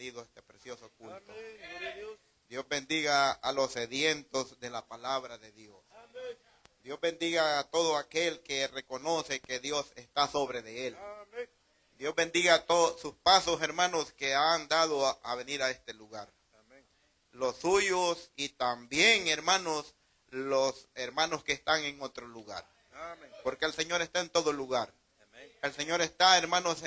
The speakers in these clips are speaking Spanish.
venido a este precioso culto. Amén. Gloria a Dios. Dios bendiga a los sedientos de la palabra de Dios. Amén. Dios bendiga a todo aquel que reconoce que Dios está sobre de él. Amén. Dios bendiga a todos sus pasos, hermanos, que han dado a venir a este lugar. Amén. Los suyos y también, hermanos, los hermanos que están en otro lugar. Amén. Porque el Señor está en todo lugar. Amén. El Señor está, hermanos,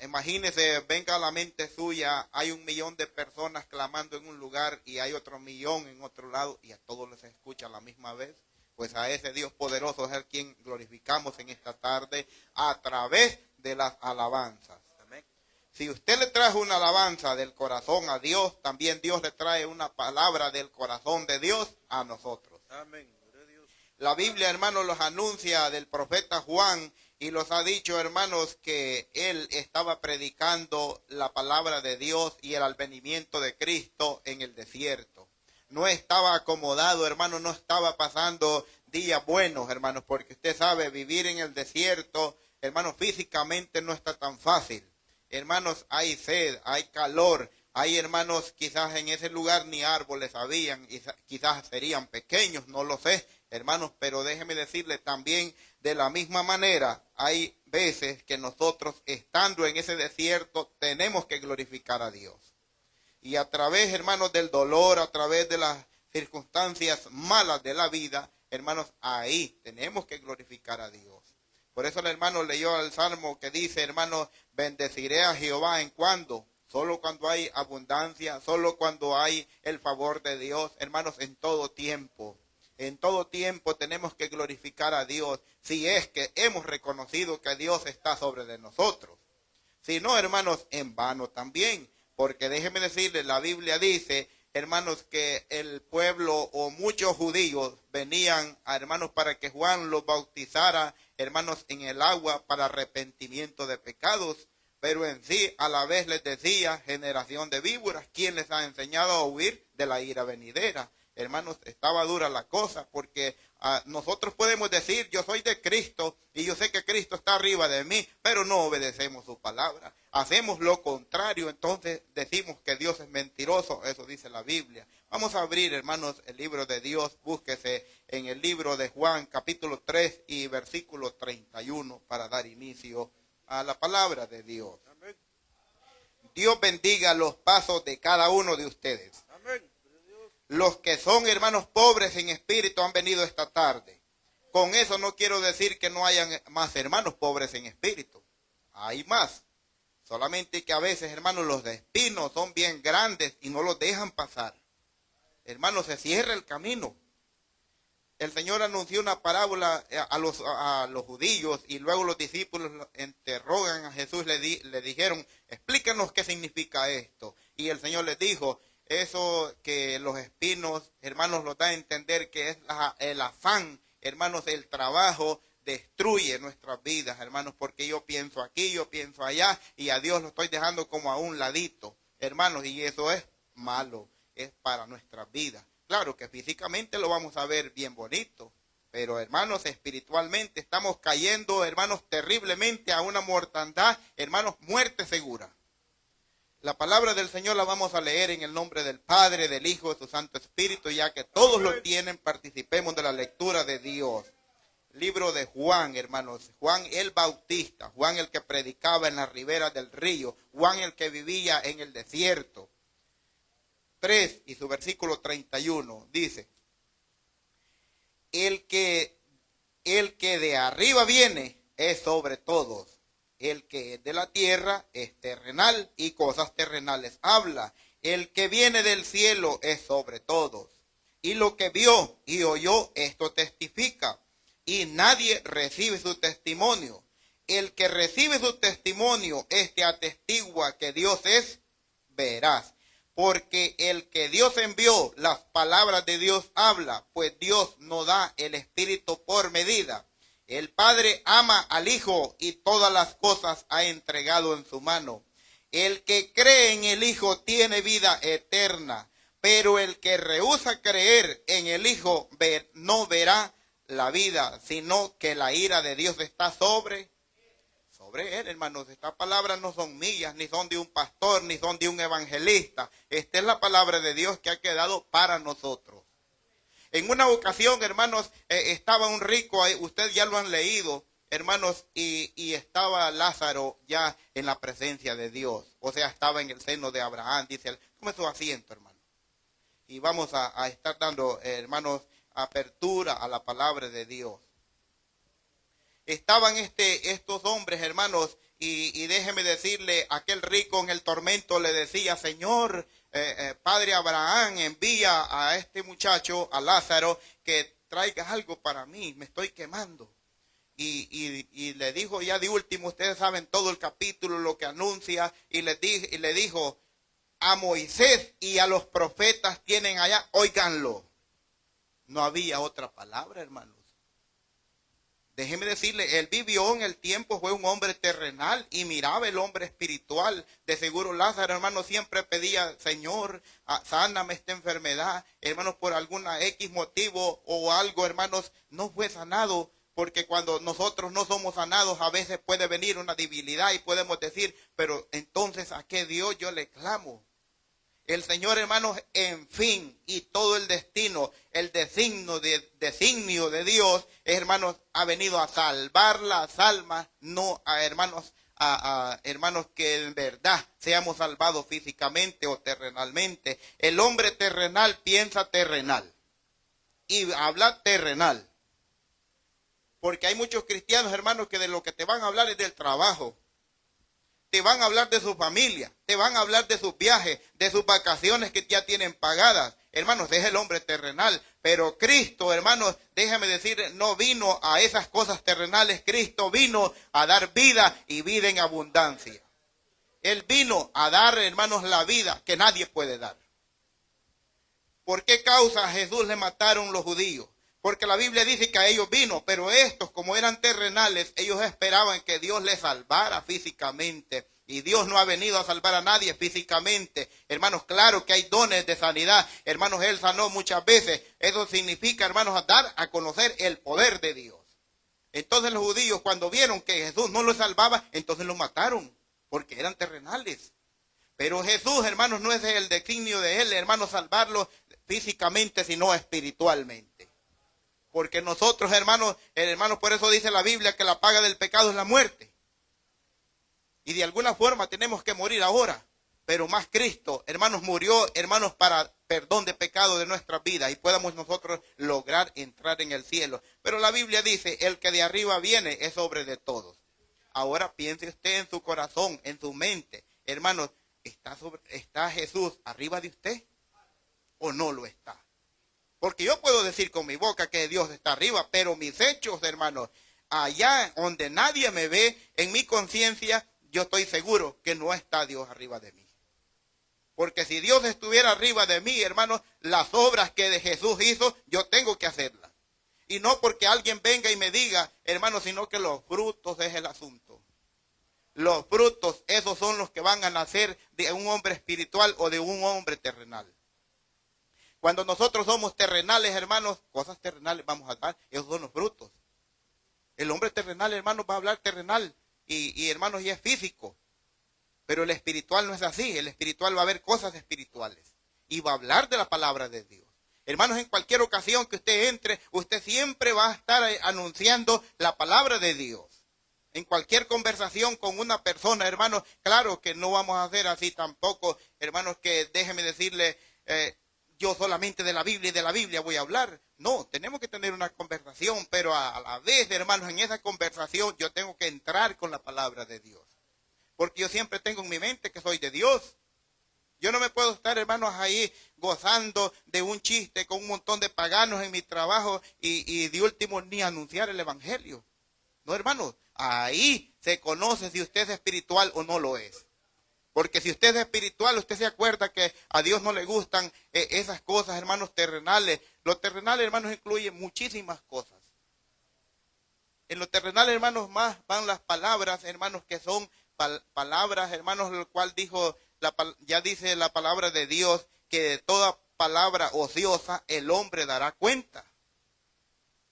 imagínense, venga a la mente suya, hay 1 millón de personas clamando en un lugar y hay otro millón en otro lado y a todos les escucha a la misma vez. Pues a ese Dios poderoso es el quien glorificamos en esta tarde a través de las alabanzas. Amén. Si usted le trae una alabanza del corazón a Dios, también Dios le trae una palabra del corazón de Dios a nosotros. Amén. Gloria a Dios. La Biblia, hermanos, los anuncia del profeta Juan y los ha dicho, hermanos, que él estaba predicando la palabra de Dios y el advenimiento de Cristo en el desierto. No estaba acomodado, hermanos, no estaba pasando días buenos, hermanos, porque usted sabe, vivir en el desierto, hermanos, físicamente no está tan fácil. Hermanos, hay sed, hay calor, hay, hermanos, quizás en ese lugar ni árboles habían, quizás serían pequeños, no lo sé, hermanos, pero déjeme decirle también, de la misma manera, hay veces que nosotros, estando en ese desierto, tenemos que glorificar a Dios. Y a través, hermanos, del dolor, a través de las circunstancias malas de la vida, hermanos, ahí tenemos que glorificar a Dios. Por eso el hermano leyó el Salmo que dice, hermanos, bendeciré a Jehová en cuando, solo cuando hay abundancia, solo cuando hay el favor de Dios, hermanos, en todo tiempo. En todo tiempo tenemos que glorificar a Dios, si es que hemos reconocido que Dios está sobre de nosotros. Si no, hermanos, en vano también. Porque déjeme decirles, la Biblia dice, hermanos, que el pueblo o muchos judíos venían, hermanos, para que Juan los bautizara, hermanos, en el agua para arrepentimiento de pecados. Pero en sí, a la vez les decía, generación de víboras, ¿quién les ha enseñado a huir de la ira venidera? Hermanos, estaba dura la cosa porque nosotros podemos decir, yo soy de Cristo y yo sé que Cristo está arriba de mí, pero no obedecemos su palabra. Hacemos lo contrario, entonces decimos que Dios es mentiroso, eso dice la Biblia. Vamos a abrir, hermanos, el libro de Dios, búsquese en el libro de Juan, capítulo 3 y versículo 31, para dar inicio a la palabra de Dios. Amén. Dios bendiga los pasos de cada uno de ustedes. Amén. Los que son hermanos pobres en espíritu han venido esta tarde. Con eso no quiero decir que no hayan más hermanos pobres en espíritu. Hay más. Solamente que a veces, hermanos, los de espinos son bien grandes y no los dejan pasar. Hermanos, se cierra el camino. El Señor anunció una parábola a los judíos y luego los discípulos interrogan a Jesús, le dijeron, explícanos qué significa esto. Y el Señor les dijo, eso que los espinos, hermanos, lo da a entender que es el afán, hermanos, el trabajo destruye nuestras vidas, hermanos, porque yo pienso aquí, yo pienso allá, y a Dios lo estoy dejando como a un ladito, hermanos, y eso es malo, es para nuestras vidas. Claro que físicamente lo vamos a ver bien bonito, pero hermanos, espiritualmente estamos cayendo, hermanos, terriblemente a una mortandad, hermanos, muerte segura. La palabra del Señor la vamos a leer en el nombre del Padre, del Hijo, de su Santo Espíritu, ya que todos lo tienen, participemos de la lectura de Dios. Libro de Juan, hermanos, Juan el Bautista, Juan el que predicaba en las riberas del río, Juan el que vivía en el desierto. 3 y su versículo 31 dice, el que de arriba viene es sobre todos. El que es de la tierra es terrenal y cosas terrenales habla. El que viene del cielo es sobre todos. Y lo que vio y oyó, esto testifica. Y nadie recibe su testimonio. El que recibe su testimonio, atestigua que Dios es veraz. Porque el que Dios envió, las palabras de Dios habla, pues Dios no da el Espíritu por medida. El Padre ama al Hijo y todas las cosas ha entregado en su mano. El que cree en el Hijo tiene vida eterna, pero el que rehúsa creer en el Hijo no verá la vida, sino que la ira de Dios está sobre sobre él, hermanos. Estas palabras no son mías, ni son de un pastor, ni son de un evangelista. Esta es la palabra de Dios que ha quedado para nosotros. En una ocasión, hermanos, estaba un rico, ustedes ya lo han leído, hermanos, y estaba Lázaro ya en la presencia de Dios. O sea, estaba en el seno de Abraham. Dice él, tome su asiento, hermano. Y vamos a estar dando, hermanos, apertura a la palabra de Dios. Estaban estos hombres, hermanos, y déjeme decirle, aquel rico en el tormento le decía, Señor, Padre Abraham, envía a este muchacho, a Lázaro, que traiga algo para mí, me estoy quemando. Y le dijo ya de último, ustedes saben todo el capítulo, lo que anuncia, y le dijo, a Moisés y a los profetas tienen allá, óiganlo. No había otra palabra, hermanos. Déjeme decirle, él vivió en el tiempo, fue un hombre terrenal y miraba el hombre espiritual. De seguro Lázaro, hermano, siempre pedía, Señor, sáname esta enfermedad. Hermanos, por alguna X motivo o algo, hermanos, no fue sanado. Porque cuando nosotros no somos sanados, a veces puede venir una debilidad y podemos decir, pero entonces, ¿a qué Dios yo le clamo? El Señor, hermanos, en fin, y todo el destino, el designio de Dios, hermanos, ha venido a salvar las almas, no a hermanos, hermanos, que en verdad seamos salvados físicamente o terrenalmente. El hombre terrenal piensa terrenal y habla terrenal. Porque hay muchos cristianos, hermanos, que de lo que te van a hablar es del trabajo. Te van a hablar de su familia, te van a hablar de sus viajes, de sus vacaciones que ya tienen pagadas. Hermanos, es el hombre terrenal. Pero Cristo, hermanos, déjame decir, no vino a esas cosas terrenales. Cristo vino a dar vida y vida en abundancia. Él vino a dar, hermanos, la vida que nadie puede dar. ¿Por qué causa a Jesús le mataron los judíos? Porque la Biblia dice que a ellos vino, pero estos, como eran terrenales, ellos esperaban que Dios les salvara físicamente. Y Dios no ha venido a salvar a nadie físicamente. Hermanos, claro que hay dones de sanidad. Hermanos, Él sanó muchas veces. Eso significa, hermanos, dar a conocer el poder de Dios. Entonces los judíos, cuando vieron que Jesús no los salvaba, entonces los mataron, porque eran terrenales. Pero Jesús, hermanos, no es el designio de Él, hermanos, salvarlos físicamente, sino espiritualmente. Porque nosotros, hermanos, por eso dice la Biblia que la paga del pecado es la muerte. Y de alguna forma tenemos que morir ahora. Pero más Cristo, hermanos, murió, hermanos, para perdón de pecado de nuestras vidas y podamos nosotros lograr entrar en el cielo. Pero la Biblia dice, el que de arriba viene es sobre de todos. Ahora piense usted en su corazón, en su mente. Hermanos, ¿está Jesús arriba de usted o no lo está? Porque yo puedo decir con mi boca que Dios está arriba, pero mis hechos, hermanos, allá donde nadie me ve, en mi conciencia, yo estoy seguro que no está Dios arriba de mí. Porque si Dios estuviera arriba de mí, hermanos, las obras que de Jesús hizo, yo tengo que hacerlas. Y no porque alguien venga y me diga, hermanos, sino que los frutos es el asunto. Los frutos, esos son los que van a nacer de un hombre espiritual o de un hombre terrenal. Cuando nosotros somos terrenales, hermanos, cosas terrenales vamos a dar, esos son los frutos. El hombre terrenal, hermanos, va a hablar terrenal y hermanos, y es físico. Pero el espiritual no es así, el espiritual va a ver cosas espirituales y va a hablar de la palabra de Dios. Hermanos, en cualquier ocasión que usted entre, usted siempre va a estar anunciando la palabra de Dios. En cualquier conversación con una persona, hermanos, claro que no vamos a hacer así tampoco, hermanos, que déjeme decirle, yo solamente de la Biblia y de la Biblia voy a hablar. No, tenemos que tener una conversación, pero a la vez, hermanos, en esa conversación yo tengo que entrar con la palabra de Dios. Porque yo siempre tengo en mi mente que soy de Dios. Yo no me puedo estar, hermanos, ahí gozando de un chiste con un montón de paganos en mi trabajo y de último ni anunciar el evangelio. No, hermanos, ahí se conoce si usted es espiritual o no lo es. Porque si usted es espiritual, usted se acuerda que a Dios no le gustan esas cosas, hermanos, terrenales. Lo terrenal, hermanos, incluye muchísimas cosas. En lo terrenal, hermanos, más van las palabras, hermanos, que son palabras, hermanos, lo cual ya dice la palabra de Dios, que de toda palabra ociosa el hombre dará cuenta.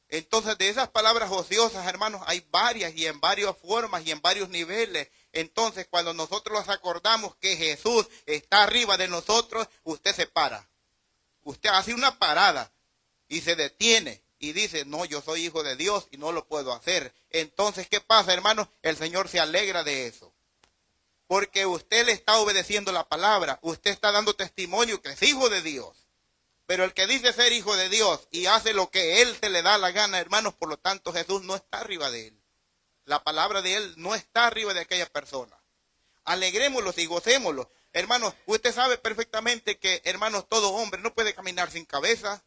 Entonces, de esas palabras ociosas, hermanos, hay varias y en varias formas y en varios niveles. Entonces, cuando nosotros nos acordamos que Jesús está arriba de nosotros, usted se para. Usted hace una parada y se detiene y dice, no, yo soy hijo de Dios y no lo puedo hacer. Entonces, ¿qué pasa, hermanos? El Señor se alegra de eso. Porque usted le está obedeciendo la palabra. Usted está dando testimonio que es hijo de Dios. Pero el que dice ser hijo de Dios y hace lo que él se le da la gana, hermanos, por lo tanto Jesús no está arriba de él. La palabra de él no está arriba de aquella persona. Alegrémoslos y gocémoslos. Hermanos, usted sabe perfectamente que, hermanos, todo hombre no puede caminar sin cabeza.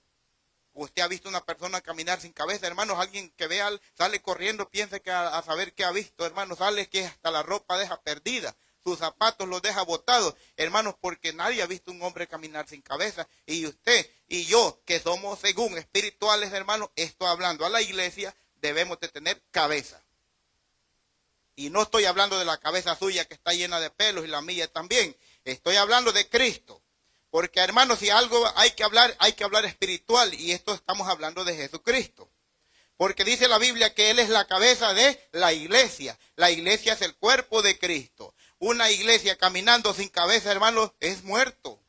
Usted ha visto una persona caminar sin cabeza, hermanos, alguien que vea, sale corriendo, piensa que a saber qué ha visto, hermanos, sale que hasta la ropa deja perdida. Sus zapatos los deja botados, hermanos, porque nadie ha visto un hombre caminar sin cabeza. Y usted y yo, que somos según espirituales, hermanos, estoy hablando a la iglesia, debemos de tener cabeza. Y no estoy hablando de la cabeza suya que está llena de pelos y la mía también. Estoy hablando de Cristo. Porque, hermanos, si algo hay que hablar espiritual. Y esto estamos hablando de Jesucristo. Porque dice la Biblia que Él es la cabeza de la iglesia. La iglesia es el cuerpo de Cristo. Una iglesia caminando sin cabeza, hermanos, es muerto.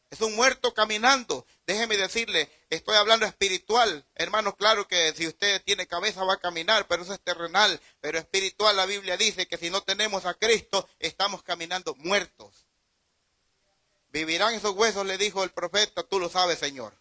Es un muerto caminando. Déjeme decirle, estoy hablando espiritual. Hermanos, claro que si usted tiene cabeza va a caminar, pero eso es terrenal. Pero espiritual, la Biblia dice que si no tenemos a Cristo, estamos caminando muertos. Vivirán esos huesos, le dijo el profeta, tú lo sabes, Señor.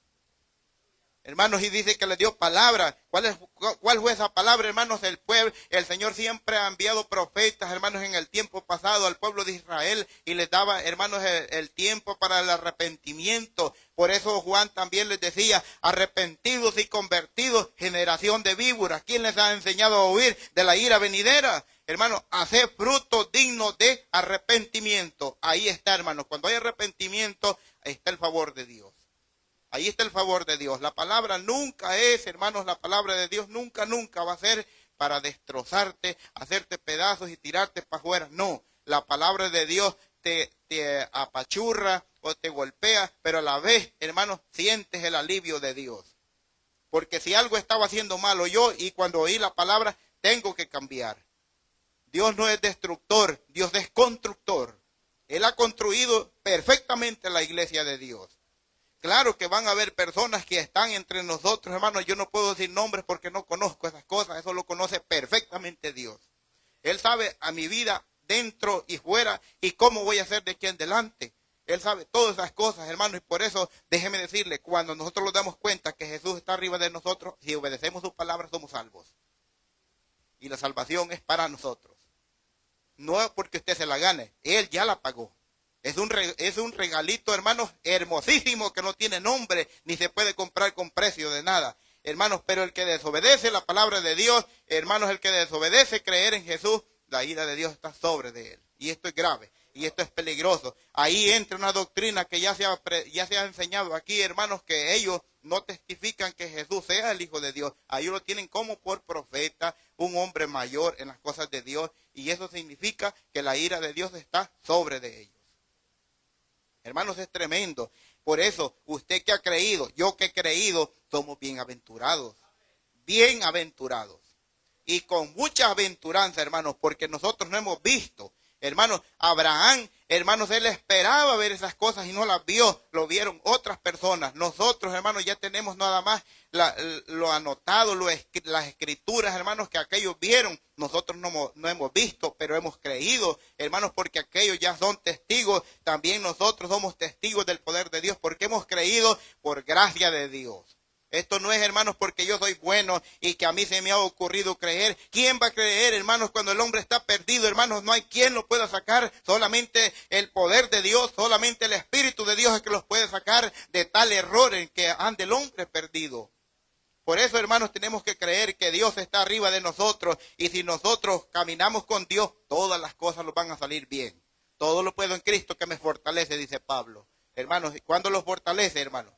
Hermanos, y dice que le dio palabra. ¿Cuál fue esa palabra, hermanos? El Señor siempre ha enviado profetas, hermanos, en el tiempo pasado al pueblo de Israel y les daba, hermanos, el tiempo para el arrepentimiento. Por eso Juan también les decía, arrepentidos y convertidos, generación de víboras. ¿Quién les ha enseñado a huir de la ira venidera? Hermanos, hacer frutos dignos de arrepentimiento. Ahí está, hermanos. Cuando hay arrepentimiento, ahí está el favor de Dios. Ahí está el favor de Dios. La palabra nunca es, hermanos, la palabra de Dios nunca va a ser para destrozarte, hacerte pedazos y tirarte para afuera. No, la palabra de Dios te apachurra o te golpea, pero a la vez, hermanos, sientes el alivio de Dios. Porque si algo estaba haciendo malo yo y cuando oí la palabra, tengo que cambiar. Dios no es destructor, Dios es constructor. Él ha construido perfectamente la iglesia de Dios. Claro que van a haber personas que están entre nosotros, hermanos. Yo no puedo decir nombres porque no conozco esas cosas. Eso lo conoce perfectamente Dios. Él sabe a mi vida dentro y fuera y cómo voy a ser de aquí en adelante. Él sabe todas esas cosas, hermanos. Y por eso, déjeme decirle, cuando nosotros nos damos cuenta que Jesús está arriba de nosotros, si obedecemos su palabra, somos salvos. Y la salvación es para nosotros. No es porque usted se la gane. Él ya la pagó. Es un regalito, hermanos, hermosísimo que no tiene nombre, ni se puede comprar con precio de nada. Hermanos, pero el que desobedece la palabra de Dios, hermanos, el que desobedece creer en Jesús, la ira de Dios está sobre de él. Y esto es grave, y esto es peligroso. Ahí entra una doctrina que ya se ha enseñado aquí, hermanos, que ellos no testifican que Jesús sea el Hijo de Dios. Ahí lo tienen como por profeta, un hombre mayor en las cosas de Dios, y eso significa que la ira de Dios está sobre de ellos. Hermanos, es tremendo. Por eso, usted que ha creído, yo que he creído, somos bienaventurados. Bienaventurados. Y con mucha aventuranza, hermanos, porque nosotros no hemos visto. Hermanos, Abraham, hermanos, él esperaba ver esas cosas y no las vio, lo vieron otras personas. Nosotros, hermanos, ya tenemos nada más lo anotado, las escrituras, hermanos, que aquellos vieron. Nosotros no hemos visto, pero hemos creído, hermanos, porque aquellos ya son testigos. También nosotros somos testigos del poder de Dios, porque hemos creído por gracia de Dios. Esto no es, hermanos, porque yo soy bueno y que a mí se me ha ocurrido creer. ¿Quién va a creer, hermanos, cuando el hombre está perdido? Hermanos, no hay quien lo pueda sacar. Solamente el poder de Dios, solamente el Espíritu de Dios es que los puede sacar de tal error en que anda el hombre perdido. Por eso, hermanos, tenemos que creer que Dios está arriba de nosotros. Y si nosotros caminamos con Dios, todas las cosas nos van a salir bien. Todo lo puedo en Cristo que me fortalece, dice Pablo. Hermanos, ¿cuándo los fortalece, hermanos?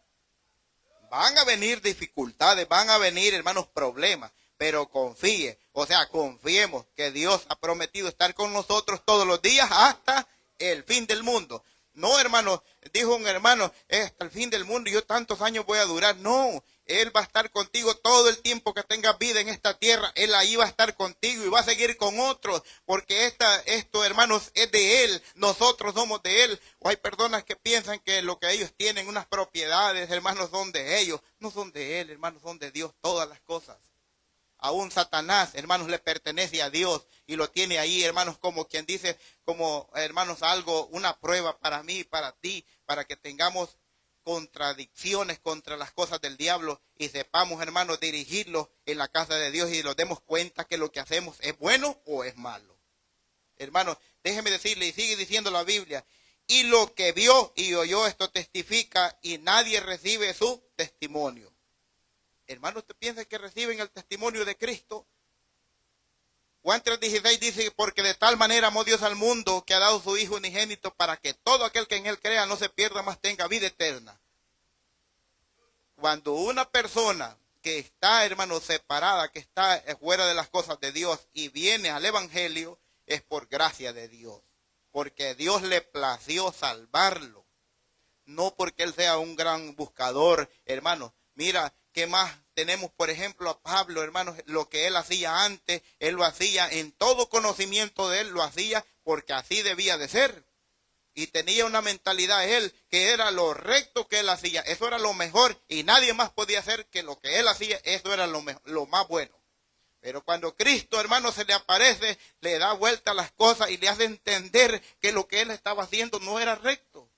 Van a venir dificultades, van a venir, hermanos, problemas, pero confíe, o sea, confiemos que Dios ha prometido estar con nosotros todos los días hasta el fin del mundo. No, hermano, dijo un hermano, es hasta el fin del mundo y yo tantos años voy a durar. No, Él va a estar contigo todo el tiempo que tengas vida en esta tierra. Él ahí va a estar contigo y va a seguir con otros, porque esto, hermanos, es de Él. Nosotros somos de Él. O hay personas que piensan que lo que ellos tienen, unas propiedades, hermanos, son de ellos. No son de Él, hermanos, son de Dios todas las cosas. Aún Satanás, hermanos, le pertenece a Dios y lo tiene ahí, hermanos, como quien dice, como, hermanos, algo, una prueba para mí, para ti, para que tengamos contradicciones contra las cosas del diablo y sepamos, hermanos, dirigirlos en la casa de Dios y nos demos cuenta que lo que hacemos es bueno o es malo. Hermanos, déjeme decirle, y sigue diciendo la Biblia, y lo que vio y oyó esto testifica y nadie recibe su testimonio. Hermano, ¿usted piensa que reciben el testimonio de Cristo? Juan 3:16 dice, porque de tal manera amó Dios al mundo que ha dado su Hijo unigénito para que todo aquel que en Él crea no se pierda, mas tenga vida eterna. Cuando una persona que está, hermano, separada, que está fuera de las cosas de Dios y viene al Evangelio, es por gracia de Dios. Porque Dios le plació salvarlo. No porque Él sea un gran buscador, hermano. Mira, ¿qué más tenemos? Por ejemplo, a Pablo, hermanos, lo que él hacía antes, él lo hacía en todo conocimiento de él, lo hacía porque así debía de ser. Y tenía una mentalidad él, que era lo recto que él hacía, eso era lo mejor, y nadie más podía hacer que lo que él hacía, eso era lo más bueno. Pero cuando Cristo, hermano, se le aparece, le da vuelta a las cosas y le hace entender que lo que él estaba haciendo no era recto.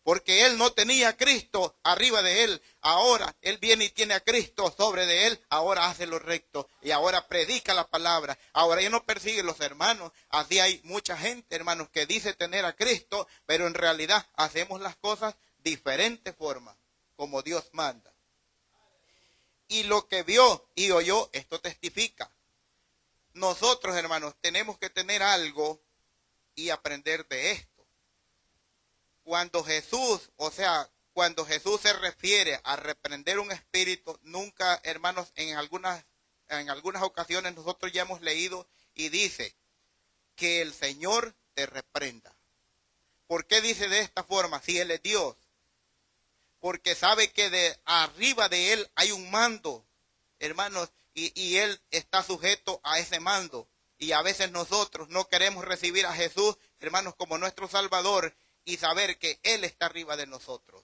Porque él no tenía a Cristo arriba de él. Ahora él viene y tiene a Cristo sobre de él. Ahora hace lo recto. Y ahora predica la palabra. Ahora ya no persigue a los hermanos. Así hay mucha gente, hermanos, que dice tener a Cristo. Pero en realidad hacemos las cosas diferente forma. Como Dios manda. Y lo que vio y oyó, esto testifica. Nosotros, hermanos, tenemos que tener algo y aprender de esto. Cuando Jesús, cuando Jesús se refiere a reprender un espíritu, nunca, hermanos, en algunas ocasiones nosotros ya hemos leído y dice que el Señor te reprenda. ¿Por qué dice de esta forma? Si Él es Dios. Porque sabe que de arriba de Él hay un mando, hermanos, y Él está sujeto a ese mando. Y a veces nosotros no queremos recibir a Jesús, hermanos, como nuestro Salvador, y saber que Él está arriba de nosotros.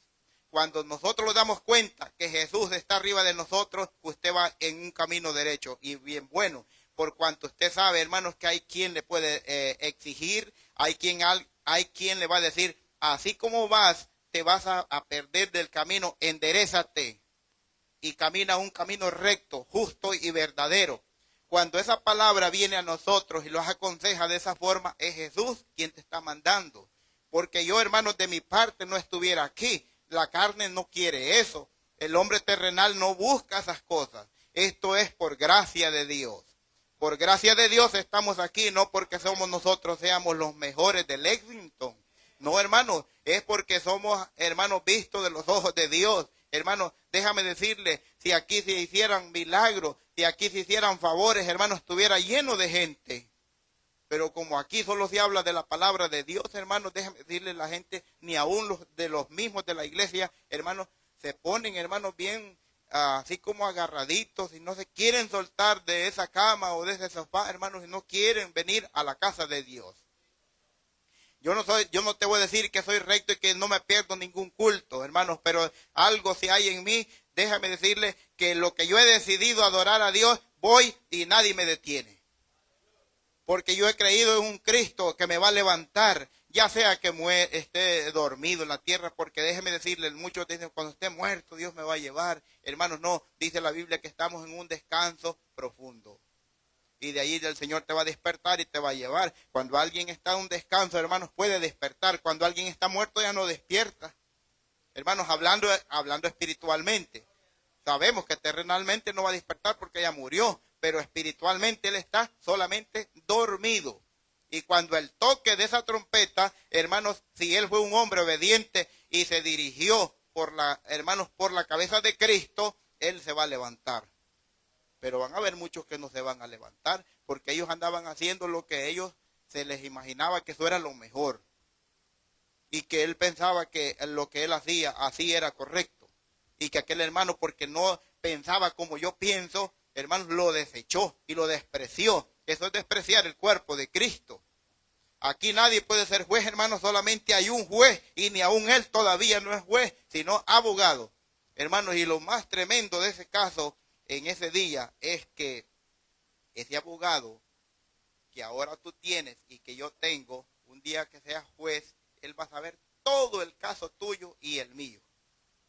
Cuando nosotros nos damos cuenta que Jesús está arriba de nosotros, usted va en un camino derecho y bien bueno. Por cuanto usted sabe, hermanos, que hay quien le puede exigir, hay quien le va a decir, así como vas, te vas a perder del camino, enderézate y camina un camino recto, justo y verdadero. Cuando esa palabra viene a nosotros y los aconseja de esa forma, es Jesús quien te está mandando. Porque yo, hermanos, de mi parte no estuviera aquí. La carne no quiere eso. El hombre terrenal no busca esas cosas. Esto es por gracia de Dios. Por gracia de Dios estamos aquí, no porque seamos los mejores de Lexington. No, hermanos, es porque somos, hermanos, vistos de los ojos de Dios. Hermanos, déjame decirle, si aquí se hicieran milagros, si aquí se hicieran favores, hermanos, estuviera lleno de gente. Pero como aquí solo se habla de la palabra de Dios, hermanos, déjame decirle, la gente, ni aún los mismos de la iglesia, hermanos, se ponen, hermanos, bien así como agarraditos y no se quieren soltar de esa cama o de ese sofá, hermanos, y no quieren venir a la casa de Dios. Yo no te voy a decir que soy recto y que no me pierdo ningún culto, hermanos, pero algo si hay en mí, déjame decirle que lo que yo he decidido adorar a Dios, voy y nadie me detiene. Porque yo he creído en un Cristo que me va a levantar, ya sea que esté dormido en la tierra, porque déjeme decirle, muchos dicen, cuando esté muerto Dios me va a llevar. Hermanos, no, dice la Biblia que estamos en un descanso profundo. Y de ahí el Señor te va a despertar y te va a llevar. Cuando alguien está en un descanso, hermanos, puede despertar. Cuando alguien está muerto ya no despierta. Hermanos, hablando espiritualmente. Sabemos que terrenalmente no va a despertar porque ya murió, pero espiritualmente él está solamente dormido. Y cuando el toque de esa trompeta, hermanos, si él fue un hombre obediente y se dirigió por la cabeza de Cristo, él se va a levantar. Pero van a haber muchos que no se van a levantar, porque ellos andaban haciendo lo que ellos se les imaginaba que eso era lo mejor. y que él pensaba que lo que él hacía así era correcto. Y que aquel hermano, porque no pensaba como yo pienso, hermanos, lo desechó y lo despreció. Eso es despreciar el cuerpo de Cristo. Aquí nadie puede ser juez, hermanos, solamente hay un juez y ni aún él todavía no es juez, sino abogado. Hermanos, y lo más tremendo de ese caso en ese día es que ese abogado que ahora tú tienes y que yo tengo, un día que seas juez, él va a saber todo el caso tuyo y el mío.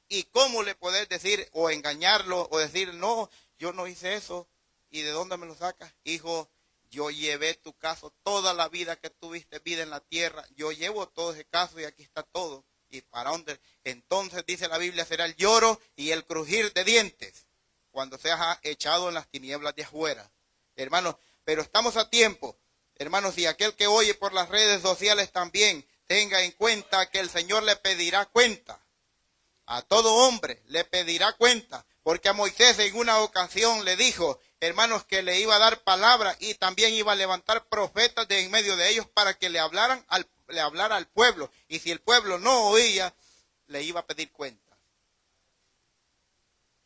¿Y cómo le podés decir o engañarlo o decir, no, yo no hice eso? ¿Y de dónde me lo sacas? Hijo, yo llevé tu caso toda la vida que tuviste vida en la tierra. Yo llevo todo ese caso y aquí está todo. ¿Y para dónde? Entonces dice la Biblia, será el lloro y el crujir de dientes cuando seas echado en las tinieblas de afuera. Hermanos, pero estamos a tiempo. Hermanos, y aquel que oye por las redes sociales también tenga en cuenta que el Señor le pedirá cuenta. A todo hombre le pedirá cuenta, porque a Moisés en una ocasión le dijo, hermanos, que le iba a dar palabra y también iba a levantar profetas de en medio de ellos para que le hablara al pueblo. Y si el pueblo no oía, le iba a pedir cuenta.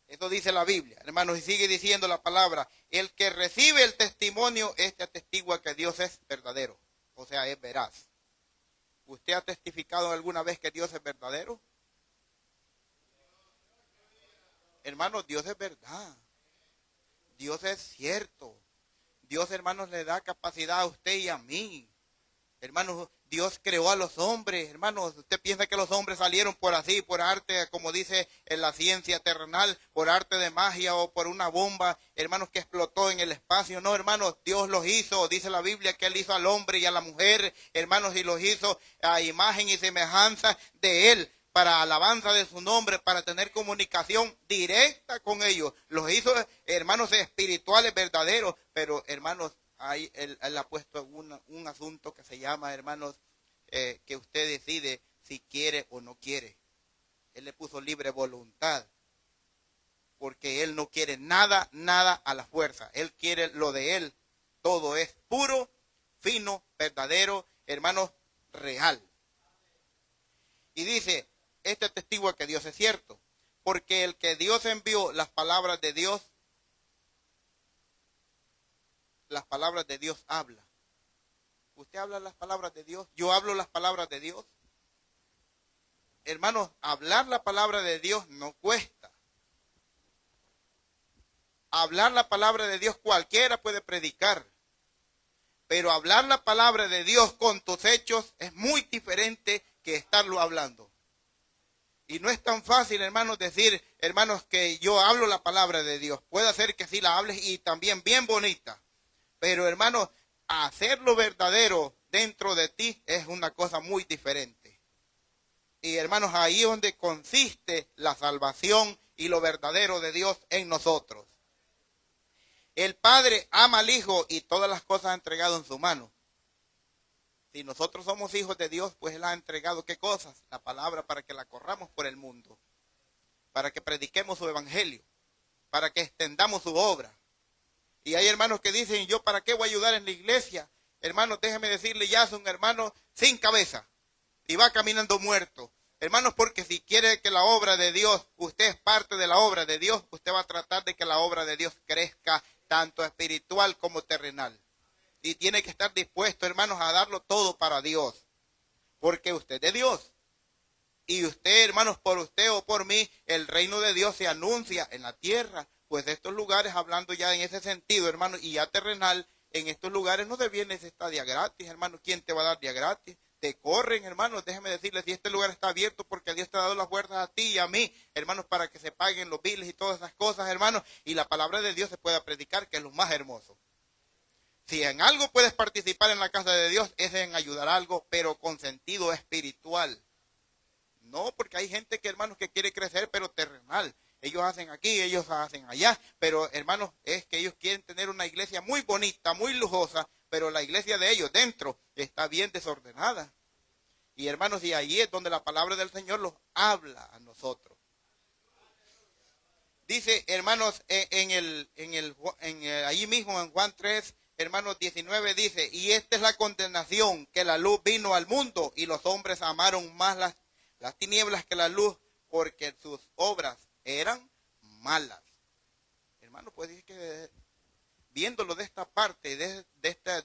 Eso dice la Biblia, hermanos, y sigue diciendo la palabra, el que recibe el testimonio, este atestigua que Dios es verdadero, o sea, es veraz. ¿Usted ha testificado alguna vez que Dios es verdadero? Hermanos, Dios es verdad. Dios es cierto. Dios, hermanos, le da capacidad a usted y a mí. Hermanos, Dios creó a los hombres. Hermanos, usted piensa que los hombres salieron por así, por arte, como dice en la ciencia terrenal, por arte de magia o por una bomba, hermanos, que explotó en el espacio. No, hermanos, Dios los hizo. Dice la Biblia que Él hizo al hombre y a la mujer, hermanos, y los hizo a imagen y semejanza de Él, para alabanza de su nombre, para tener comunicación directa con ellos. Los hizo, hermanos, espirituales verdaderos, pero, hermanos, él ha puesto un asunto que se llama, hermanos, que usted decide si quiere o no quiere. Él le puso libre voluntad, porque Él no quiere nada a la fuerza. Él quiere lo de Él. Todo es puro, fino, verdadero, hermanos, real. Y dice, este atestigua que Dios es cierto, porque el que Dios envió, las palabras de Dios habla. ¿Usted habla las palabras de Dios? ¿Yo hablo las palabras de Dios? Hermanos, hablar la palabra de Dios no cuesta. Hablar la palabra de Dios cualquiera puede predicar. Pero hablar la palabra de Dios con tus hechos es muy diferente que estarlo hablando. Y no es tan fácil, hermanos, decir, hermanos, que yo hablo la palabra de Dios. Puede ser que sí la hables y también bien bonita. Pero, hermanos, hacerlo verdadero dentro de ti es una cosa muy diferente. Y, hermanos, ahí es donde consiste la salvación y lo verdadero de Dios en nosotros. El Padre ama al Hijo y todas las cosas ha entregado en su mano. Si nosotros somos hijos de Dios, pues Él ha entregado, ¿qué cosas? La palabra para que la corramos por el mundo, para que prediquemos su evangelio, para que extendamos su obra. Y hay hermanos que dicen, ¿yo para qué voy a ayudar en la iglesia? Hermanos, déjeme decirle, ya es un hermano sin cabeza y va caminando muerto. Hermanos, porque si quiere que la obra de Dios, usted es parte de la obra de Dios, usted va a tratar de que la obra de Dios crezca tanto espiritual como terrenal. Y tiene que estar dispuesto, hermanos, a darlo todo para Dios. Porque usted es de Dios. Y usted, hermanos, por usted o por mí, el reino de Dios se anuncia en la tierra. Pues de estos lugares, hablando ya en ese sentido, hermanos, y ya terrenal, en estos lugares no te viene esta día gratis, hermanos. ¿Quién te va a dar día gratis? Te corren, hermanos. Déjeme decirles, si este lugar está abierto porque Dios te ha dado las puertas a ti y a mí, hermanos, para que se paguen los biles y todas esas cosas, hermanos, y la palabra de Dios se pueda predicar, que es lo más hermoso. Si en algo puedes participar en la casa de Dios, es en ayudar a algo, pero con sentido espiritual. No, porque hay gente que, hermanos, que quiere crecer, pero terrenal. Ellos hacen aquí, ellos hacen allá, pero, hermanos, es que ellos quieren tener una iglesia muy bonita, muy lujosa, pero la iglesia de ellos dentro está bien desordenada. Y, hermanos, y ahí es donde la palabra del Señor los habla a nosotros. Dice, hermanos, ahí mismo en Juan 3, hermanos, 19 dice, y esta es la condenación, que la luz vino al mundo y los hombres amaron más las tinieblas que la luz, porque sus obras eran malas. Hermano, pues dice que viéndolo de esta parte, de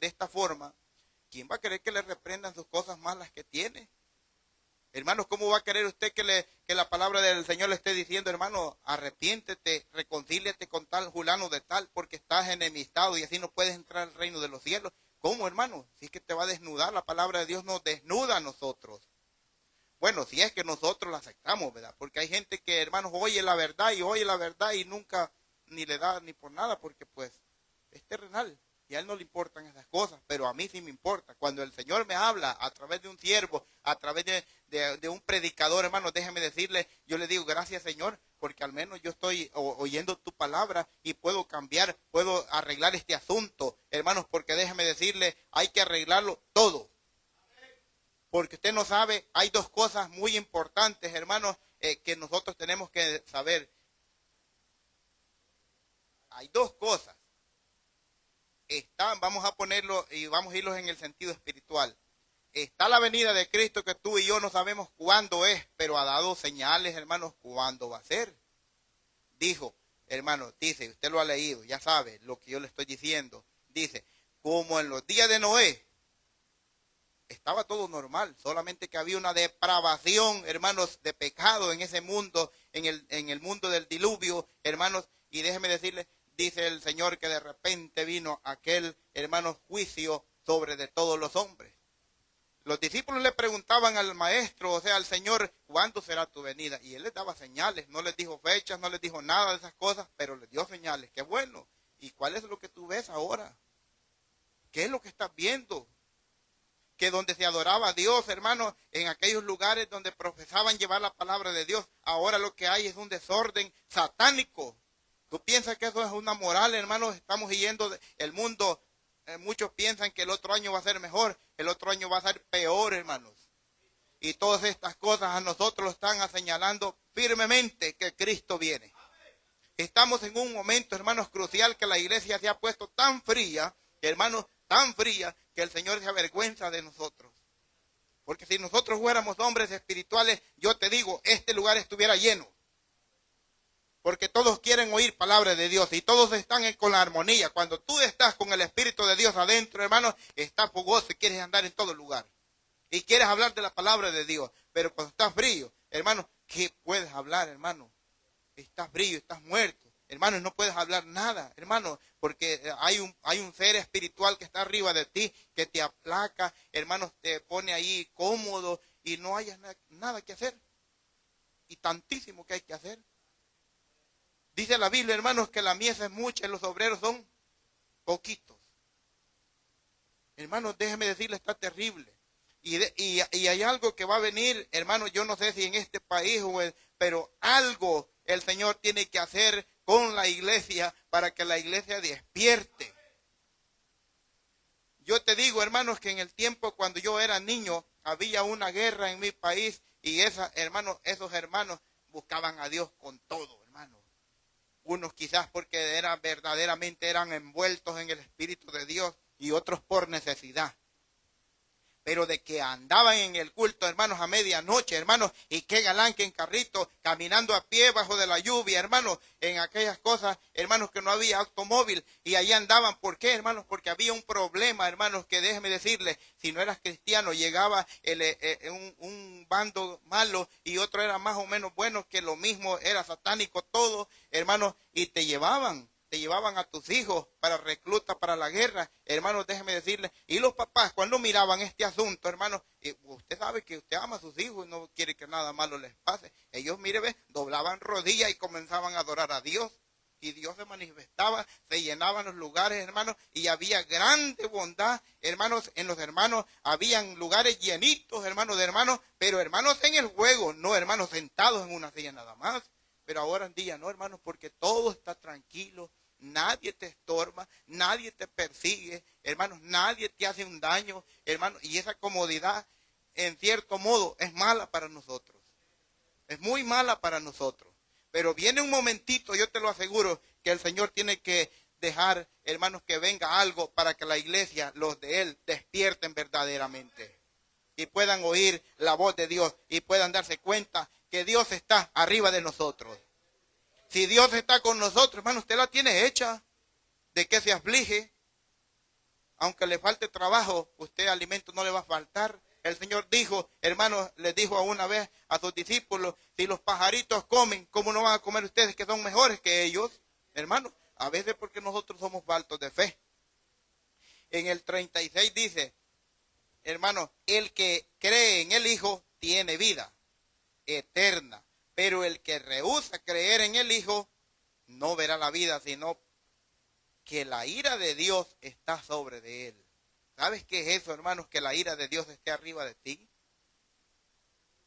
esta forma, ¿quién va a querer que le reprendan sus cosas malas que tiene? Hermanos, ¿cómo va a querer usted que la palabra del Señor le esté diciendo, hermano, arrepiéntete, reconcíliate con tal fulano de tal, porque estás enemistado y así no puedes entrar al reino de los cielos? ¿Cómo, hermano? Si es que te va a desnudar, la palabra de Dios nos desnuda a nosotros. Bueno, si es que nosotros la aceptamos, ¿verdad? Porque hay gente que, hermanos, oye la verdad y nunca ni le da ni por nada, porque pues es terrenal. Y a él no le importan esas cosas, pero a mí sí me importa. Cuando el Señor me habla a través de un siervo, a través de un predicador, hermano, déjeme decirle, yo le digo gracias, Señor, porque al menos yo estoy oyendo tu palabra y puedo cambiar, puedo arreglar este asunto, hermanos, porque déjeme decirle, hay que arreglarlo todo. Porque usted no sabe, hay dos cosas muy importantes, hermanos, que nosotros tenemos que saber. Hay dos cosas. Vamos a ponerlo y vamos a irlos en el sentido espiritual. Está la venida de Cristo que tú y yo no sabemos cuándo es, pero ha dado señales, hermanos, cuándo va a ser. Dijo, hermano, dice, usted lo ha leído, ya sabe lo que yo le estoy diciendo. Dice, como en los días de Noé, estaba todo normal, solamente que había una depravación, hermanos, de pecado en ese mundo, en el mundo del diluvio, hermanos, y déjeme decirle, dice el Señor que de repente vino aquel, hermano, juicio sobre de todos los hombres. Los discípulos le preguntaban al maestro, o sea, al Señor, ¿cuándo será tu venida? Y él les daba señales, no les dijo fechas, no les dijo nada de esas cosas, pero les dio señales. ¡Qué bueno! ¿Y cuál es lo que tú ves ahora? ¿Qué es lo que estás viendo? Que donde se adoraba a Dios, hermano, en aquellos lugares donde profesaban llevar la palabra de Dios, ahora lo que hay es un desorden satánico. ¿Tú piensas que eso es una moral, hermano? Estamos yendo el mundo, muchos piensan que el otro año va a ser mejor, el otro año va a ser peor, hermanos. Y todas estas cosas a nosotros lo están señalando firmemente que Cristo viene. Estamos en un momento, hermanos, crucial, que la iglesia se ha puesto tan fría, hermanos, tan fría, que el Señor se avergüenza de nosotros. Porque si nosotros fuéramos hombres espirituales, yo te digo, este lugar estuviera lleno. Porque todos quieren oír palabra de Dios y todos están con la armonía. Cuando tú estás con el Espíritu de Dios adentro, hermano, estás fogoso y quieres andar en todo lugar. Y quieres hablar de la palabra de Dios. Pero cuando estás frío, hermano, ¿qué puedes hablar, hermano? Estás frío, estás muerto. Hermano, no puedes hablar nada, hermano, porque hay un ser espiritual que está arriba de ti, que te aplaca, hermano, te pone ahí cómodo y no hayas nada que hacer. Y tantísimo que hay que hacer. Dice la Biblia, hermanos, que la mies es mucha y los obreros son poquitos. Hermanos, déjeme decirle, está terrible. Y hay algo que va a venir, hermanos, yo no sé si en este país, pero algo el Señor tiene que hacer con la iglesia para que la iglesia despierte. Yo te digo, hermanos, que en el tiempo cuando yo era niño, había una guerra en mi país y esos hermanos buscaban a Dios con todo, hermanos. Unos quizás porque verdaderamente eran envueltos en el Espíritu de Dios y otros por necesidad. Pero de que andaban en el culto, hermanos, a medianoche, hermanos, y qué galán que en carrito, caminando a pie bajo de la lluvia, hermanos, en aquellas cosas, hermanos, que no había automóvil, y allí andaban. ¿Por qué, hermanos? Porque había un problema, hermanos, que déjeme decirle, si no eras cristiano, llegaba un bando malo y otro era más o menos bueno, que lo mismo, era satánico todo, hermanos, y te llevaban a tus hijos para recluta para la guerra, hermanos, déjeme decirle, y los papás cuando miraban este asunto, hermanos, usted sabe que usted ama a sus hijos y no quiere que nada malo les pase, ellos, mire, doblaban rodillas y comenzaban a adorar a Dios, y Dios se manifestaba, se llenaban los lugares, hermanos, y había grande bondad, hermanos, en los hermanos, habían lugares llenitos, hermanos, de hermanos, pero hermanos en el juego, no hermanos sentados en una silla nada más, pero ahora en día no, hermanos, porque todo está tranquilo, nadie te estorba, nadie te persigue, hermanos, nadie te hace un daño, hermanos, y esa comodidad, en cierto modo, es mala para nosotros. Es muy mala para nosotros. Pero viene un momentito, yo te lo aseguro, que el Señor tiene que dejar, hermanos, que venga algo para que la iglesia, los de Él, despierten verdaderamente y puedan oír la voz de Dios y puedan darse cuenta que Dios está arriba de nosotros. Si Dios está con nosotros, hermano, usted la tiene hecha. ¿De qué se aflige? Aunque le falte trabajo, usted alimento no le va a faltar. El Señor dijo, hermanos, les dijo una vez a sus discípulos, si los pajaritos comen, ¿cómo no van a comer ustedes que son mejores que ellos? Hermanos, a veces porque nosotros somos faltos de fe. En el 36 dice, hermanos, el que cree en el Hijo tiene vida eterna, pero el que rehúsa creer en el Hijo no verá la vida, sino que la ira de Dios está sobre de él. ¿Sabes qué es eso, hermanos? Que la ira de Dios esté arriba de ti.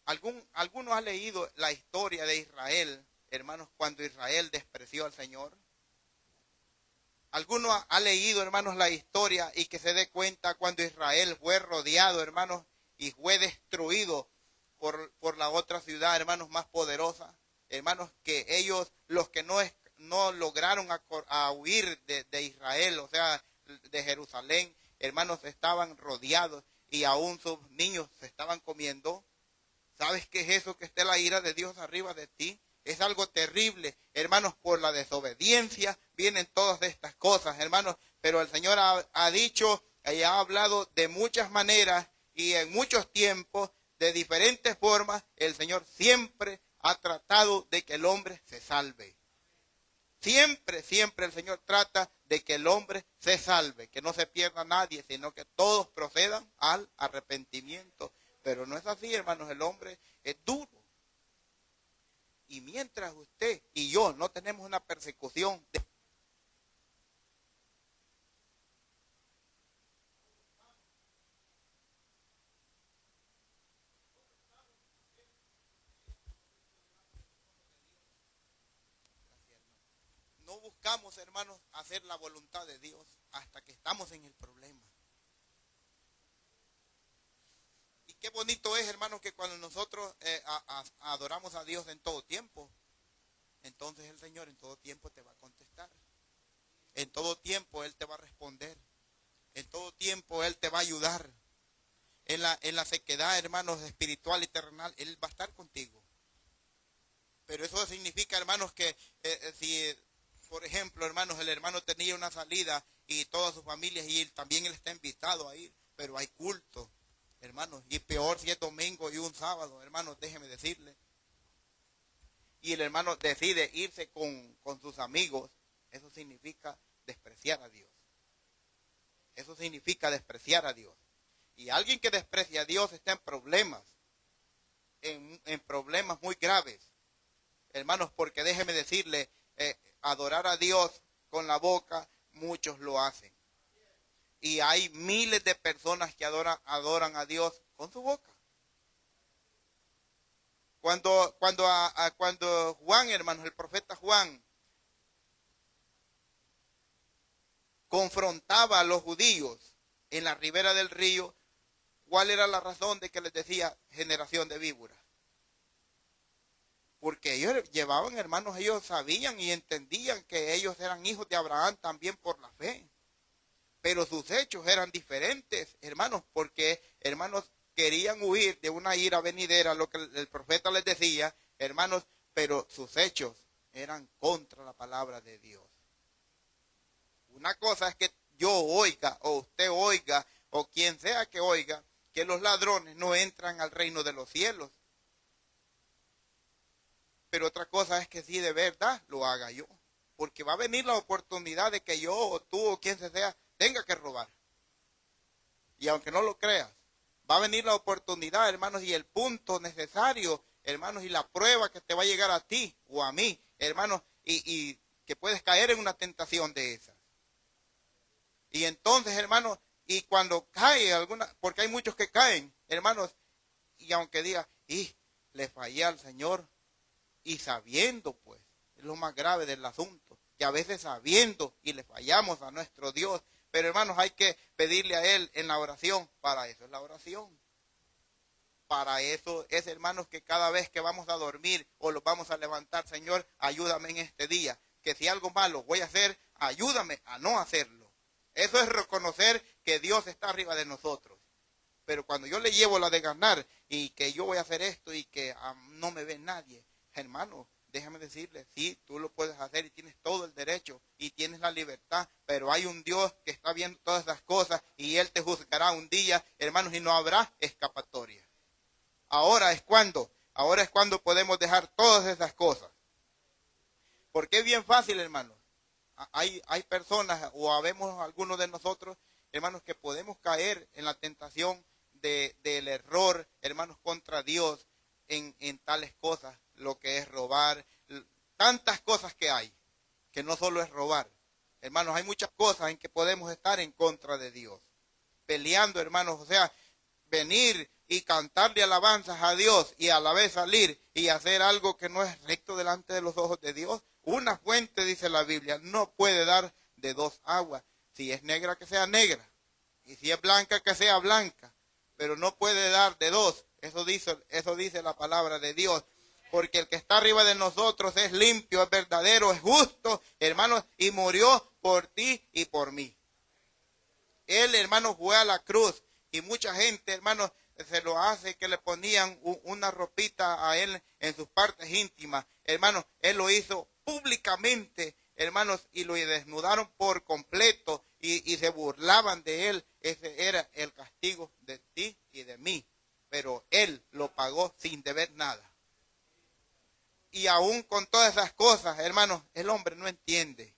¿Alguno ha leído la historia de Israel, hermanos, cuando Israel despreció al Señor? ¿Alguno ha leído, hermanos, la historia y que se dé cuenta cuando Israel fue rodeado, hermanos, y fue destruido por la otra ciudad, hermanos, más poderosa? Hermanos, que ellos, los que no lograron a huir de Israel, o sea, de Jerusalén, hermanos, estaban rodeados y aún sus niños se estaban comiendo. ¿Sabes qué es eso? Que esté la ira de Dios arriba de ti. Es algo terrible, hermanos, por la desobediencia vienen todas estas cosas, hermanos, pero el Señor ha dicho y ha hablado de muchas maneras y en muchos tiempos, de diferentes formas. El Señor siempre ha tratado de que el hombre se salve. Siempre, siempre el Señor trata de que el hombre se salve, que no se pierda nadie, sino que todos procedan al arrepentimiento. Pero no es así, hermanos, el hombre es duro. Y mientras usted y yo no tenemos una persecución no buscamos, hermanos, hacer la voluntad de Dios hasta que estamos en el problema. Y qué bonito es, hermanos, que cuando nosotros adoramos a Dios en todo tiempo, entonces el Señor en todo tiempo te va a contestar. En todo tiempo Él te va a responder. En todo tiempo Él te va a ayudar. En la sequedad, hermanos, espiritual y terrenal, Él va a estar contigo. Pero eso significa, hermanos, que si, por ejemplo, hermanos, el hermano tenía una salida y toda su familia, y también él está invitado a ir, pero hay culto, hermanos, y peor si es domingo y un sábado, hermanos, déjeme decirle. Y el hermano decide irse con sus amigos, eso significa despreciar a Dios. Eso significa despreciar a Dios. Y alguien que desprecia a Dios está en problemas, en problemas muy graves. Hermanos, porque déjeme decirle, adorar a Dios con la boca, muchos lo hacen. Y hay miles de personas que adoran a Dios con su boca. Cuando Juan, hermanos, el profeta Juan, confrontaba a los judíos en la ribera del río, ¿cuál era la razón de que les decía generación de víboras? Porque ellos llevaban, hermanos, ellos sabían y entendían que ellos eran hijos de Abraham también por la fe. Pero sus hechos eran diferentes, hermanos, porque, hermanos, querían huir de una ira venidera, lo que el profeta les decía, hermanos, pero sus hechos eran contra la palabra de Dios. Una cosa es que yo oiga, o usted oiga, o quien sea que oiga, que los ladrones no entran al reino de los cielos. Pero otra cosa es que si de verdad lo haga yo. Porque va a venir la oportunidad de que yo, o tú, o quien sea, tenga que robar. Y aunque no lo creas, va a venir la oportunidad, hermanos, y el punto necesario, hermanos, y la prueba que te va a llegar a ti o a mí, hermanos, y que puedes caer en una tentación de esas. Y entonces, hermanos, y cuando cae alguna, porque hay muchos que caen, hermanos, y aunque diga, y le fallé al Señor, y sabiendo, pues, es lo más grave del asunto, que a veces sabiendo y le fallamos a nuestro Dios, pero hermanos, hay que pedirle a Él en la oración. Para eso es la oración. Para eso es, hermanos, que cada vez que vamos a dormir o los vamos a levantar, Señor, ayúdame en este día, que si algo malo voy a hacer, ayúdame a no hacerlo. Eso es reconocer que Dios está arriba de nosotros. Pero cuando yo le llevo la de ganar y que yo voy a hacer esto y que no me ve nadie, hermano, déjame decirle, sí, tú lo puedes hacer y tienes todo el derecho y tienes la libertad, pero hay un Dios que está viendo todas las cosas y Él te juzgará un día, hermanos, y no habrá escapatoria. Ahora es cuando podemos dejar todas esas cosas. Porque es bien fácil, hermanos. Hay personas o habemos algunos de nosotros, hermanos, que podemos caer en la tentación del error, hermanos, contra Dios en tales cosas, lo que es robar, tantas cosas que hay, que no solo es robar. Hermanos, hay muchas cosas en que podemos estar en contra de Dios, peleando, hermanos, o sea, venir y cantarle alabanzas a Dios y a la vez salir y hacer algo que no es recto delante de los ojos de Dios. Una fuente, dice la Biblia, no puede dar de dos aguas. Si es negra, que sea negra, y si es blanca, que sea blanca, pero no puede dar de dos. Eso dice la palabra de Dios. Porque el que está arriba de nosotros es limpio, es verdadero, es justo, hermanos, y murió por ti y por mí. Él, hermanos, fue a la cruz y mucha gente, hermanos, se lo hace que le ponían una ropita a él en sus partes íntimas. Hermanos, él lo hizo públicamente, hermanos, y lo desnudaron por completo y se burlaban de él. Ese era el castigo de ti y de mí, pero él lo pagó sin deber nada. Y aún con todas esas cosas, hermanos, el hombre no entiende.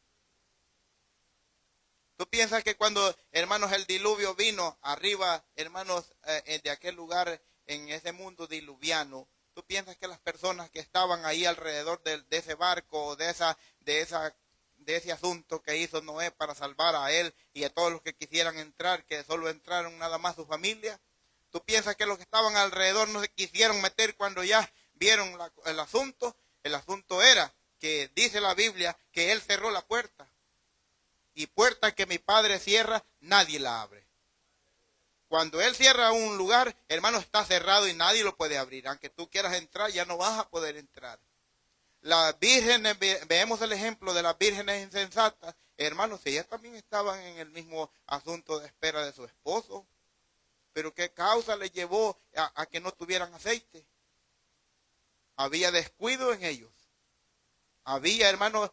¿Tú piensas que cuando, hermanos, el diluvio vino arriba, hermanos, de aquel lugar, en ese mundo diluviano, tú piensas que las personas que estaban ahí alrededor de ese barco o de ese asunto que hizo Noé para salvar a él y a todos los que quisieran entrar, que solo entraron nada más su familia? ¿Tú piensas que los que estaban alrededor no se quisieron meter cuando ya vieron el asunto? El asunto era que dice la Biblia que él cerró la puerta. Y puerta que mi Padre cierra, nadie la abre. Cuando Él cierra un lugar, hermano, está cerrado y nadie lo puede abrir. Aunque tú quieras entrar, ya no vas a poder entrar. Las vírgenes, vemos el ejemplo de las vírgenes insensatas. Hermanos, ellas también estaban en el mismo asunto de espera de su esposo. Pero ¿qué causa les llevó a que no tuvieran aceite? Había descuido en ellos. Había, hermanos,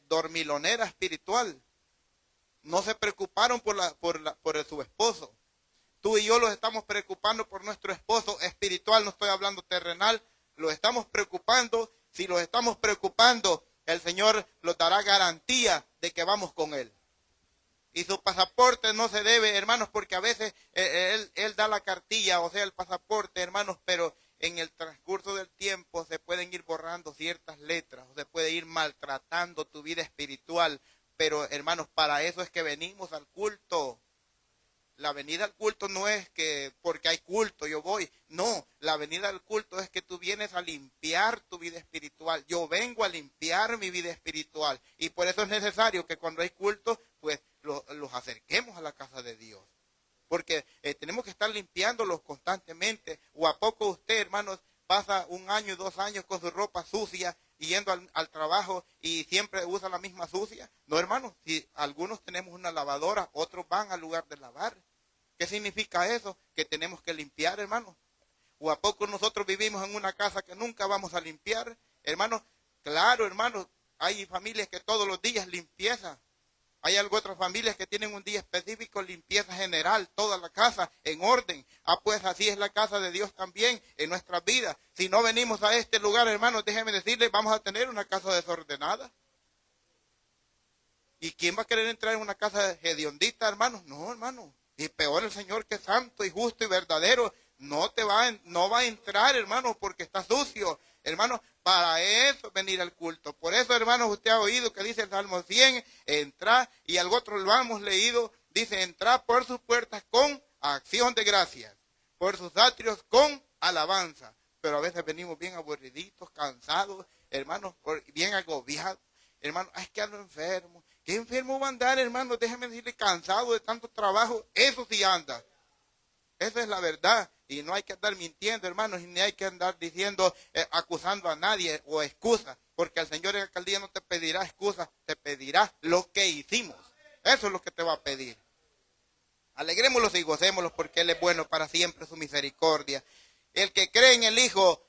dormilonera espiritual. No se preocuparon por su esposo. Tú y yo los estamos preocupando por nuestro esposo espiritual, no estoy hablando terrenal. Los estamos preocupando. Si los estamos preocupando, el Señor nos dará garantía de que vamos con Él. Y su pasaporte no se debe, hermanos, porque a veces él da la cartilla, o sea, el pasaporte, hermanos, pero en el transcurso del tiempo se pueden ir borrando ciertas letras, o se puede ir maltratando tu vida espiritual. Pero, hermanos, para eso es que venimos al culto. La venida al culto no es que porque hay culto yo voy. No, la venida al culto es que tú vienes a limpiar tu vida espiritual. Yo vengo a limpiar mi vida espiritual. Y por eso es necesario que cuando hay culto, pues los acerquemos a la casa de Dios. Porque tenemos que estar limpiándolos constantemente. ¿O a poco usted, hermanos, pasa 1 año y 2 años con su ropa sucia y yendo al trabajo y siempre usa la misma sucia? No, hermanos, si algunos tenemos una lavadora, otros van al lugar de lavar. ¿Qué significa eso? Que tenemos que limpiar, hermanos. ¿O a poco nosotros vivimos en una casa que nunca vamos a limpiar? Hermanos, claro, hermanos, hay familias que todos los días limpieza. Hay otras familias que tienen un día específico, limpieza general, toda la casa en orden. Pues así es la casa de Dios también en nuestras vidas. Si no venimos a este lugar, hermanos, déjenme decirles, vamos a tener una casa desordenada. ¿Y quién va a querer entrar en una casa hediondita, hermanos? No, hermanos. Y peor el Señor, que es santo y justo y verdadero, no va a entrar, hermanos, porque está sucio. Hermanos, para eso venir al culto. Por eso, hermanos, usted ha oído que dice el Salmo 100, entrar, y al otro lo hemos leído, dice, entrar por sus puertas con acción de gracias, por sus atrios con alabanza. Pero a veces venimos bien aburriditos, cansados, hermanos, bien agobiados. Hermanos, es que ando enfermo. ¿Qué enfermo va a andar, hermanos? Déjeme decirle, cansado de tanto trabajo. Eso sí anda. Esa es la verdad. Y no hay que andar mintiendo, hermanos, y ni hay que andar diciendo, acusando a nadie o excusas. Porque el Señor en aquel día no te pedirá excusas, te pedirá lo que hicimos. Eso es lo que te va a pedir. Alegrémoslos y gocémoslos porque Él es bueno para siempre, su misericordia. El que cree en el Hijo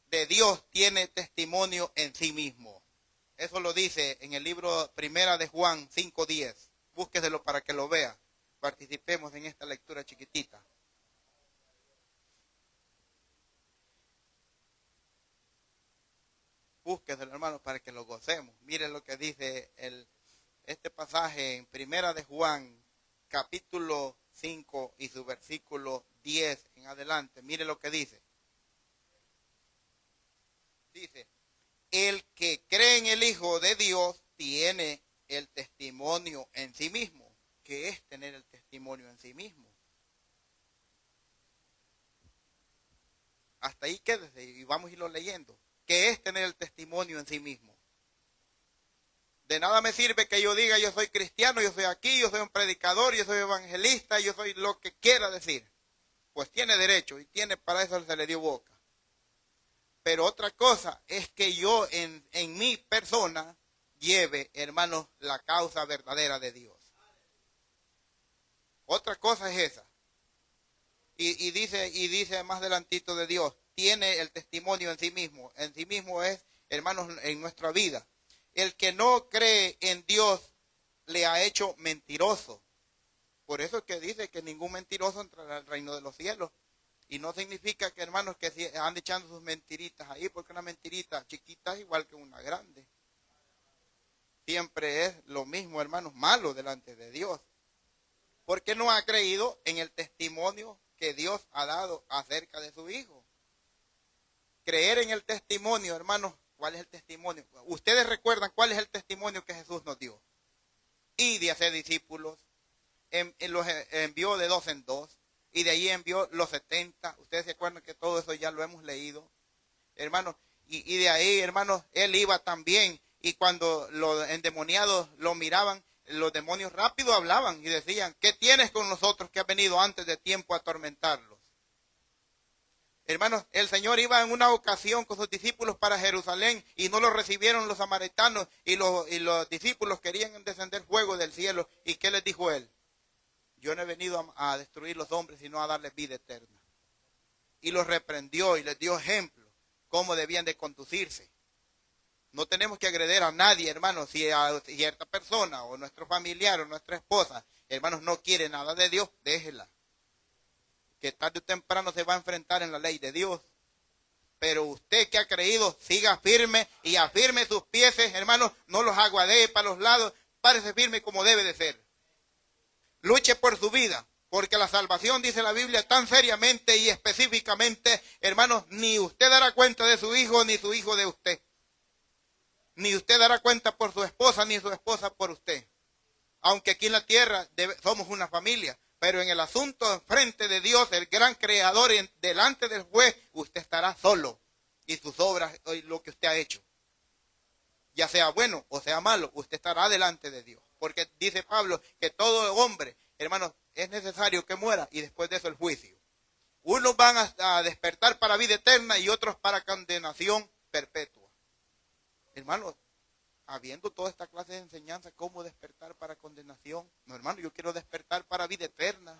de Dios tiene testimonio en sí mismo. Eso lo dice en el libro Primera de Juan 5:10. Búsqueselo para que lo vea. Participemos en esta lectura chiquitita. Búsqueselo, hermanos, para que lo gocemos. Miren lo que dice este pasaje en Primera de Juan, capítulo 5 y su versículo 10 en adelante. Miren lo que dice. Dice, el que cree en el Hijo de Dios tiene el testimonio en sí mismo. ¿Qué es tener el testimonio en sí mismo? Hasta ahí quédese y vamos a irlo leyendo. ¿Qué es tener el testimonio en sí mismo? De nada me sirve que yo diga yo soy cristiano, yo soy aquí, yo soy un predicador, yo soy evangelista, yo soy lo que quiera decir. Pues tiene derecho y tiene, para eso se le dio boca. Pero otra cosa es que yo en mi persona lleve, hermanos, la causa verdadera de Dios. Otra cosa es esa. Y dice más adelantito de Dios, tiene el testimonio en sí mismo. En sí mismo es, hermanos, en nuestra vida. El que no cree en Dios le ha hecho mentiroso. Por eso es que dice que ningún mentiroso entrará al reino de los cielos. Y no significa que, hermanos, que si ande echando sus mentiritas ahí, porque una mentirita chiquita es igual que una grande. Siempre es lo mismo, hermanos, malo delante de Dios. Porque no ha creído en el testimonio que Dios ha dado acerca de su Hijo. Creer en el testimonio, hermanos, ¿cuál es el testimonio? Ustedes recuerdan cuál es el testimonio que Jesús nos dio. Y de hacer discípulos, los envió de 2 en 2. Y de ahí envió los 70. Ustedes se acuerdan que todo eso ya lo hemos leído. Hermanos, y de ahí, hermanos, Él iba también. Y cuando los endemoniados lo miraban, los demonios rápido hablaban y decían, ¿qué tienes con nosotros que has venido antes de tiempo a atormentarlos? Hermanos, el Señor iba en una ocasión con sus discípulos para Jerusalén y no lo recibieron los samaritanos y los discípulos querían descender fuego del cielo. ¿Y qué les dijo Él? Yo no he venido a destruir los hombres, sino a darles vida eterna. Y los reprendió y les dio ejemplo cómo debían de conducirse. No tenemos que agredir a nadie, hermanos. Si a cierta persona o nuestro familiar o nuestra esposa, hermanos, no quiere nada de Dios, déjela. Que tarde o temprano se va a enfrentar en la ley de Dios. Pero usted que ha creído, siga firme y afirme sus pies, hermanos, no los aguadee para los lados, párese firme como debe de ser. Luche por su vida, porque la salvación, dice la Biblia, tan seriamente y específicamente, hermanos, ni usted dará cuenta de su hijo, ni su hijo de usted. Ni usted dará cuenta por su esposa, ni su esposa por usted. Aunque aquí en la tierra somos una familia, pero en el asunto frente de Dios, el gran creador, delante del juez, usted estará solo. Y sus obras, y lo que usted ha hecho, ya sea bueno o sea malo, usted estará delante de Dios. Porque dice Pablo que todo hombre, hermanos, es necesario que muera y después de eso el juicio. Unos van a despertar para vida eterna y otros para condenación perpetua. Hermanos, habiendo toda esta clase de enseñanza, ¿cómo despertar para condenación? No, hermano, yo quiero despertar para vida eterna.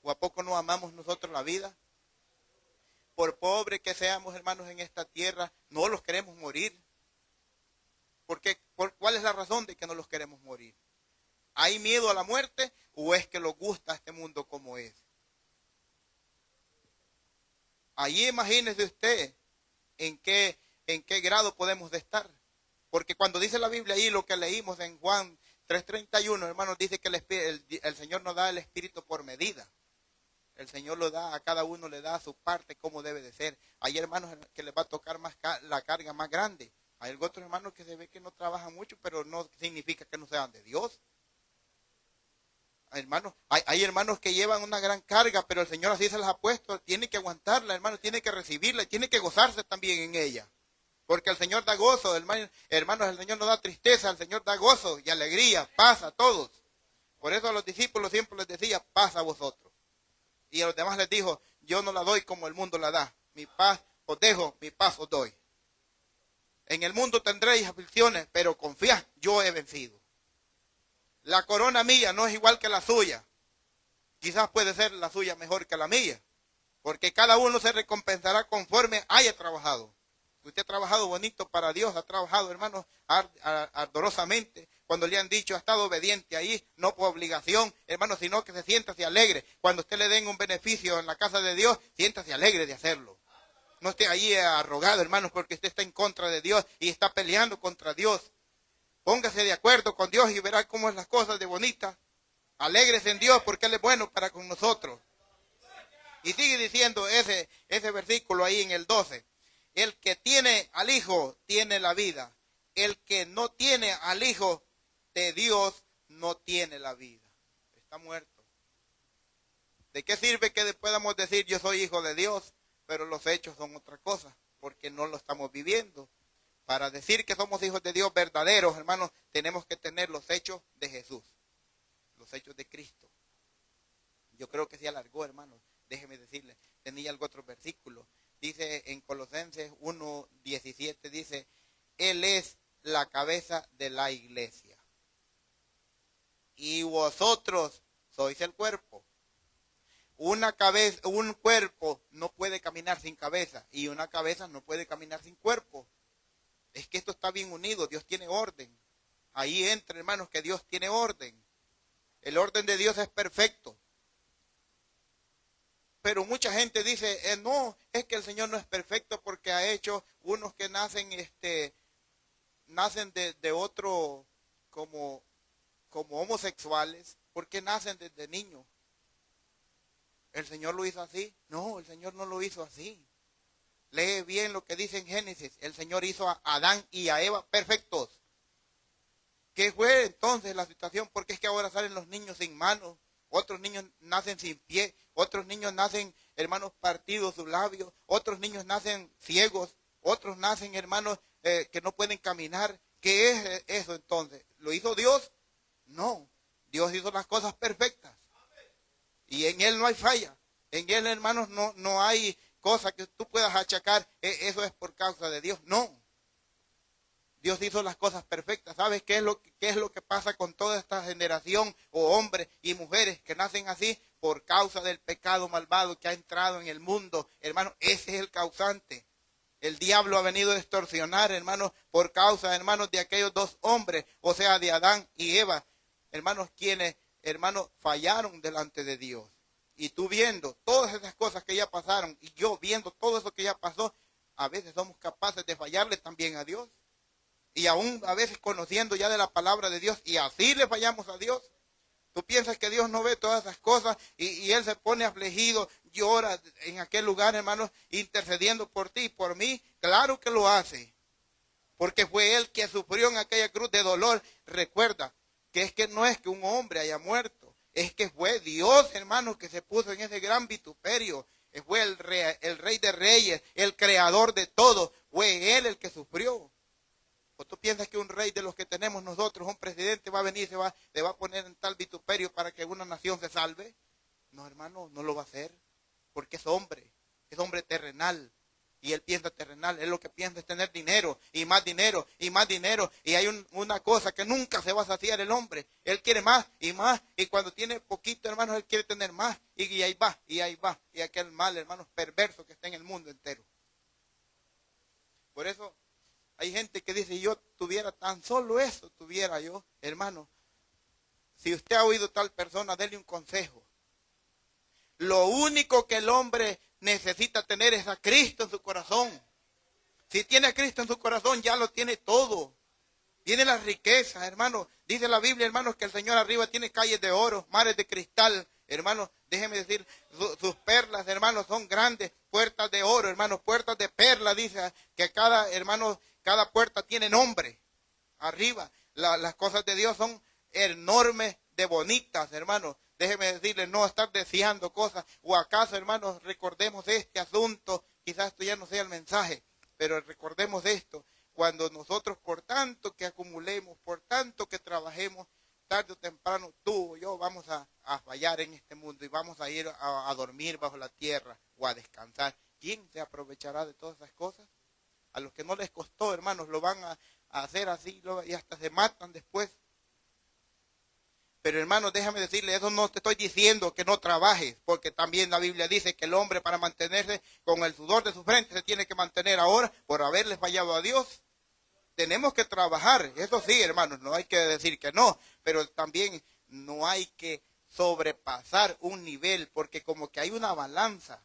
¿O a poco no amamos nosotros la vida? Por pobre que seamos, hermanos, en esta tierra, no los queremos morir. ¿Cuál es la razón de que no los queremos morir? ¿Hay miedo a la muerte o es que nos gusta este mundo como es? Allí imagínese usted en qué grado podemos de estar. Porque cuando dice la Biblia ahí, lo que leímos en Juan 3:31, hermanos, dice que el Señor nos da el Espíritu por medida. El Señor lo da, a cada uno le da su parte como debe de ser. Hay hermanos que les va a tocar más la carga más grande. Hay otros hermanos que se ve que no trabajan mucho, pero no significa que no sean de Dios. Hermanos, hay hermanos que llevan una gran carga, pero el Señor así se las ha puesto. Tiene que aguantarla, hermano, tiene que recibirla, tiene que gozarse también en ella. Porque el Señor da gozo, hermanos, el Señor no da tristeza, el Señor da gozo y alegría, paz a todos. Por eso a los discípulos siempre les decía, paz a vosotros. Y a los demás les dijo, yo no la doy como el mundo la da. Mi paz os dejo, mi paz os doy. En el mundo tendréis aflicciones, pero confiad, yo he vencido. La corona mía no es igual que la suya. Quizás puede ser la suya mejor que la mía. Porque cada uno se recompensará conforme haya trabajado. Usted ha trabajado bonito para Dios, ha trabajado, hermanos, ardorosamente. Cuando le han dicho, ha estado obediente ahí, no por obligación, hermanos, sino que se siéntase alegre. Cuando usted le den un beneficio en la casa de Dios, siéntase alegre de hacerlo. No esté ahí arrogado, hermanos, porque usted está en contra de Dios y está peleando contra Dios. Póngase de acuerdo con Dios y verá cómo es las cosas de bonitas. Alégrese en Dios porque Él es bueno para con nosotros. Y sigue diciendo ese versículo ahí en el 12. El que tiene al Hijo tiene la vida. El que no tiene al Hijo de Dios no tiene la vida. Está muerto. ¿De qué sirve que podamos decir yo soy hijo de Dios? Pero los hechos son otra cosa, porque no lo estamos viviendo. Para decir que somos hijos de Dios verdaderos, hermanos, tenemos que tener los hechos de Jesús. Los hechos de Cristo. Yo creo que se alargó, hermanos. Déjeme decirle, tenía algo otro versículo. Dice en Colosenses 1:17, dice, Él es la cabeza de la iglesia. Y vosotros sois el cuerpo. Un cuerpo no puede caminar sin cabeza. Y una cabeza no puede caminar sin cuerpo. Es que esto está bien unido. Dios tiene orden. Ahí entra, hermanos, que Dios tiene orden. El orden de Dios es perfecto. Pero mucha gente dice, no, es que el Señor no es perfecto porque ha hecho unos que nacen de otro, como homosexuales, porque nacen desde niños. ¿El Señor lo hizo así? No, el Señor no lo hizo así. Lee bien lo que dice en Génesis. El Señor hizo a Adán y a Eva perfectos. ¿Qué fue entonces la situación? Porque es que ahora salen los niños sin manos. Otros niños nacen sin pie, otros niños nacen, hermanos, partidos sus labios, otros niños nacen ciegos, otros nacen, hermanos, que no pueden caminar. ¿Qué es eso entonces? ¿Lo hizo Dios? No, Dios hizo las cosas perfectas. Y en Él no hay falla. En Él, hermanos, no hay cosa que tú puedas achacar, eso es por causa de Dios. No. Dios hizo las cosas perfectas. ¿Sabes qué es lo que pasa con toda esta generación o hombres y mujeres que nacen así? Por causa del pecado malvado que ha entrado en el mundo. Hermanos, ese es el causante. El diablo ha venido a extorsionar, hermanos, por causa, hermanos, de aquellos dos hombres, o sea, de Adán y Eva. Hermanos, quienes, hermanos, fallaron delante de Dios. Y tú viendo todas esas cosas que ya pasaron, y yo viendo todo eso que ya pasó, a veces somos capaces de fallarle también a Dios. Y aún a veces conociendo ya de la palabra de Dios, y así le fallamos a Dios. Tú piensas que Dios no ve todas esas cosas, y Él se pone afligido, llora en aquel lugar, hermanos, intercediendo por ti y por mí. Claro que lo hace, porque fue Él quien sufrió en aquella cruz de dolor. Recuerda que es que no es que un hombre haya muerto, es que fue Dios, hermanos, que se puso en ese gran vituperio. Fue el rey de reyes, el creador de todo, fue Él el que sufrió. ¿O tú piensas que un rey de los que tenemos nosotros, un presidente, va a venir y se va a poner en tal vituperio para que una nación se salve? No, hermano, no lo va a hacer, porque es hombre terrenal, y él piensa terrenal. Él lo que piensa es tener dinero, y más dinero, y más dinero, y hay una cosa que nunca se va a saciar el hombre. Él quiere más, y cuando tiene poquito, hermanos, él quiere tener más, y ahí va, y aquel mal, hermanos, perverso que está en el mundo entero. Por eso, hay gente que dice, yo tuviera tan solo eso, tuviera yo. Hermano, si usted ha oído tal persona, déle un consejo. Lo único que el hombre necesita tener es a Cristo en su corazón. Si tiene a Cristo en su corazón, ya lo tiene todo. Tiene las riquezas, hermano. Dice la Biblia, hermanos, que el Señor arriba tiene calles de oro, mares de cristal. Hermanos, déjeme decir, sus perlas, hermanos, son grandes, puertas de oro, hermanos, puertas de perla. Dice que cada puerta tiene nombre. Arriba, las cosas de Dios son enormes de bonitas, hermanos. Déjeme decirle, no estar deseando cosas. O acaso, hermanos, recordemos este asunto. Quizás esto ya no sea el mensaje, pero recordemos esto. Cuando nosotros, por tanto que acumulemos, por tanto que trabajemos, tarde o temprano tú o yo vamos vamos a fallar en este mundo y vamos a ir a dormir bajo la tierra o a descansar. ¿Quién se aprovechará de todas esas cosas? A los que no les costó, hermanos, lo van a hacer así y hasta se matan después. Pero hermanos, déjame decirle, eso no te estoy diciendo que no trabajes, porque también la Biblia dice que el hombre para mantenerse con el sudor de su frente se tiene que mantener ahora por haberle fallado a Dios. Tenemos que trabajar, eso sí, hermanos, no hay que decir que no, pero también no hay que sobrepasar un nivel, porque como que hay una balanza.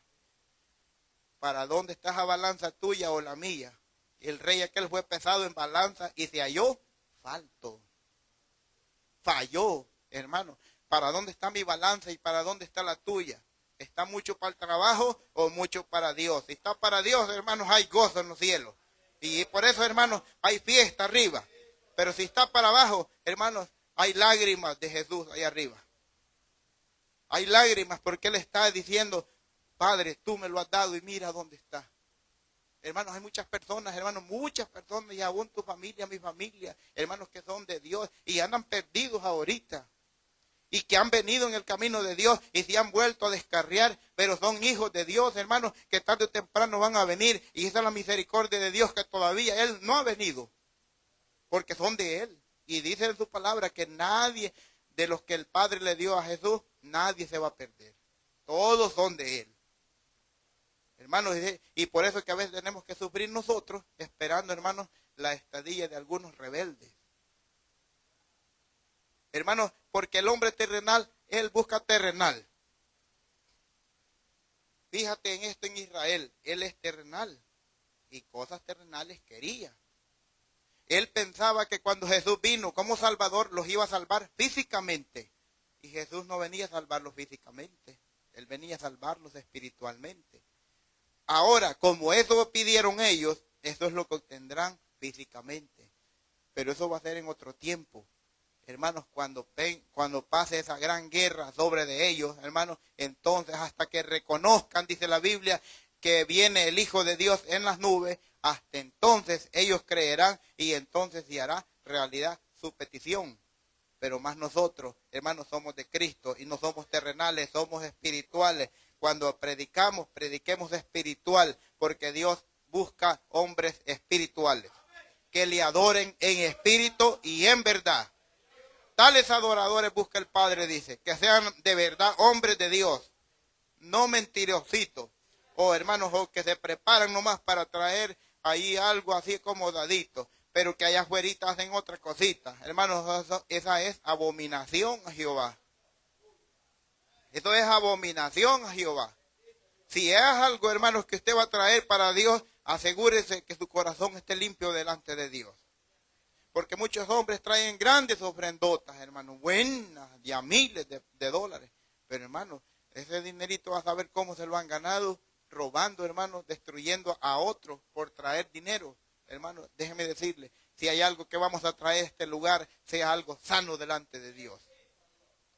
¿Para dónde está esa balanza tuya o la mía? El rey aquel fue pesado en balanza y se halló falto. Falló, hermano. ¿Para dónde está mi balanza y para dónde está la tuya? ¿Está mucho para el trabajo o mucho para Dios? Si está para Dios, hermanos, hay gozo en los cielos. Y por eso, hermanos, hay fiesta arriba. Pero si está para abajo, hermanos, hay lágrimas de Jesús ahí arriba. Hay lágrimas porque Él está diciendo, Padre, tú me lo has dado y mira dónde está. Hermanos, hay muchas personas, y aún tu familia, mi familia, hermanos que son de Dios y andan perdidos ahorita. Y que han venido en el camino de Dios y se han vuelto a descarriar, pero son hijos de Dios, hermanos, que tarde o temprano van a venir. Y esa es la misericordia de Dios, que todavía Él no ha venido, porque son de Él. Y dice en su palabra que nadie de los que el Padre le dio a Jesús, nadie se va a perder. Todos son de Él. Hermanos, y por eso es que a veces tenemos que sufrir nosotros, esperando, hermanos, la estadía de algunos rebeldes. Hermanos, porque el hombre terrenal, él busca terrenal. Fíjate en esto en Israel, él es terrenal y cosas terrenales quería. Él pensaba que cuando Jesús vino como Salvador, los iba a salvar físicamente. Y Jesús no venía a salvarlos físicamente, Él venía a salvarlos espiritualmente. Ahora, como eso pidieron ellos, eso es lo que obtendrán físicamente. Pero eso va a ser en otro tiempo. Hermanos, cuando pase esa gran guerra sobre de ellos, hermanos, entonces hasta que reconozcan, dice la Biblia, que viene el Hijo de Dios en las nubes, hasta entonces ellos creerán y entonces se hará realidad su petición. Pero más nosotros, hermanos, somos de Cristo y no somos terrenales, somos espirituales. Cuando predicamos, prediquemos espiritual, porque Dios busca hombres espirituales, que le adoren en espíritu y en verdad. Tales adoradores busca el Padre, dice, que sean de verdad hombres de Dios, no mentirositos, o hermanos, o que se preparan nomás para traer ahí algo así acomodadito, pero que allá afuera hacen otra cosita. Hermanos, esa es abominación a Jehová. Eso es abominación a Jehová. Si es algo, hermanos, que usted va a traer para Dios, asegúrese que su corazón esté limpio delante de Dios. Porque muchos hombres traen grandes ofrendotas, hermanos, buenas, de a miles de dólares. Pero, hermanos, ese dinerito a saber cómo se lo han ganado, robando, hermanos, destruyendo a otros por traer dinero. Hermanos, déjeme decirle, si hay algo que vamos a traer a este lugar, sea algo sano delante de Dios.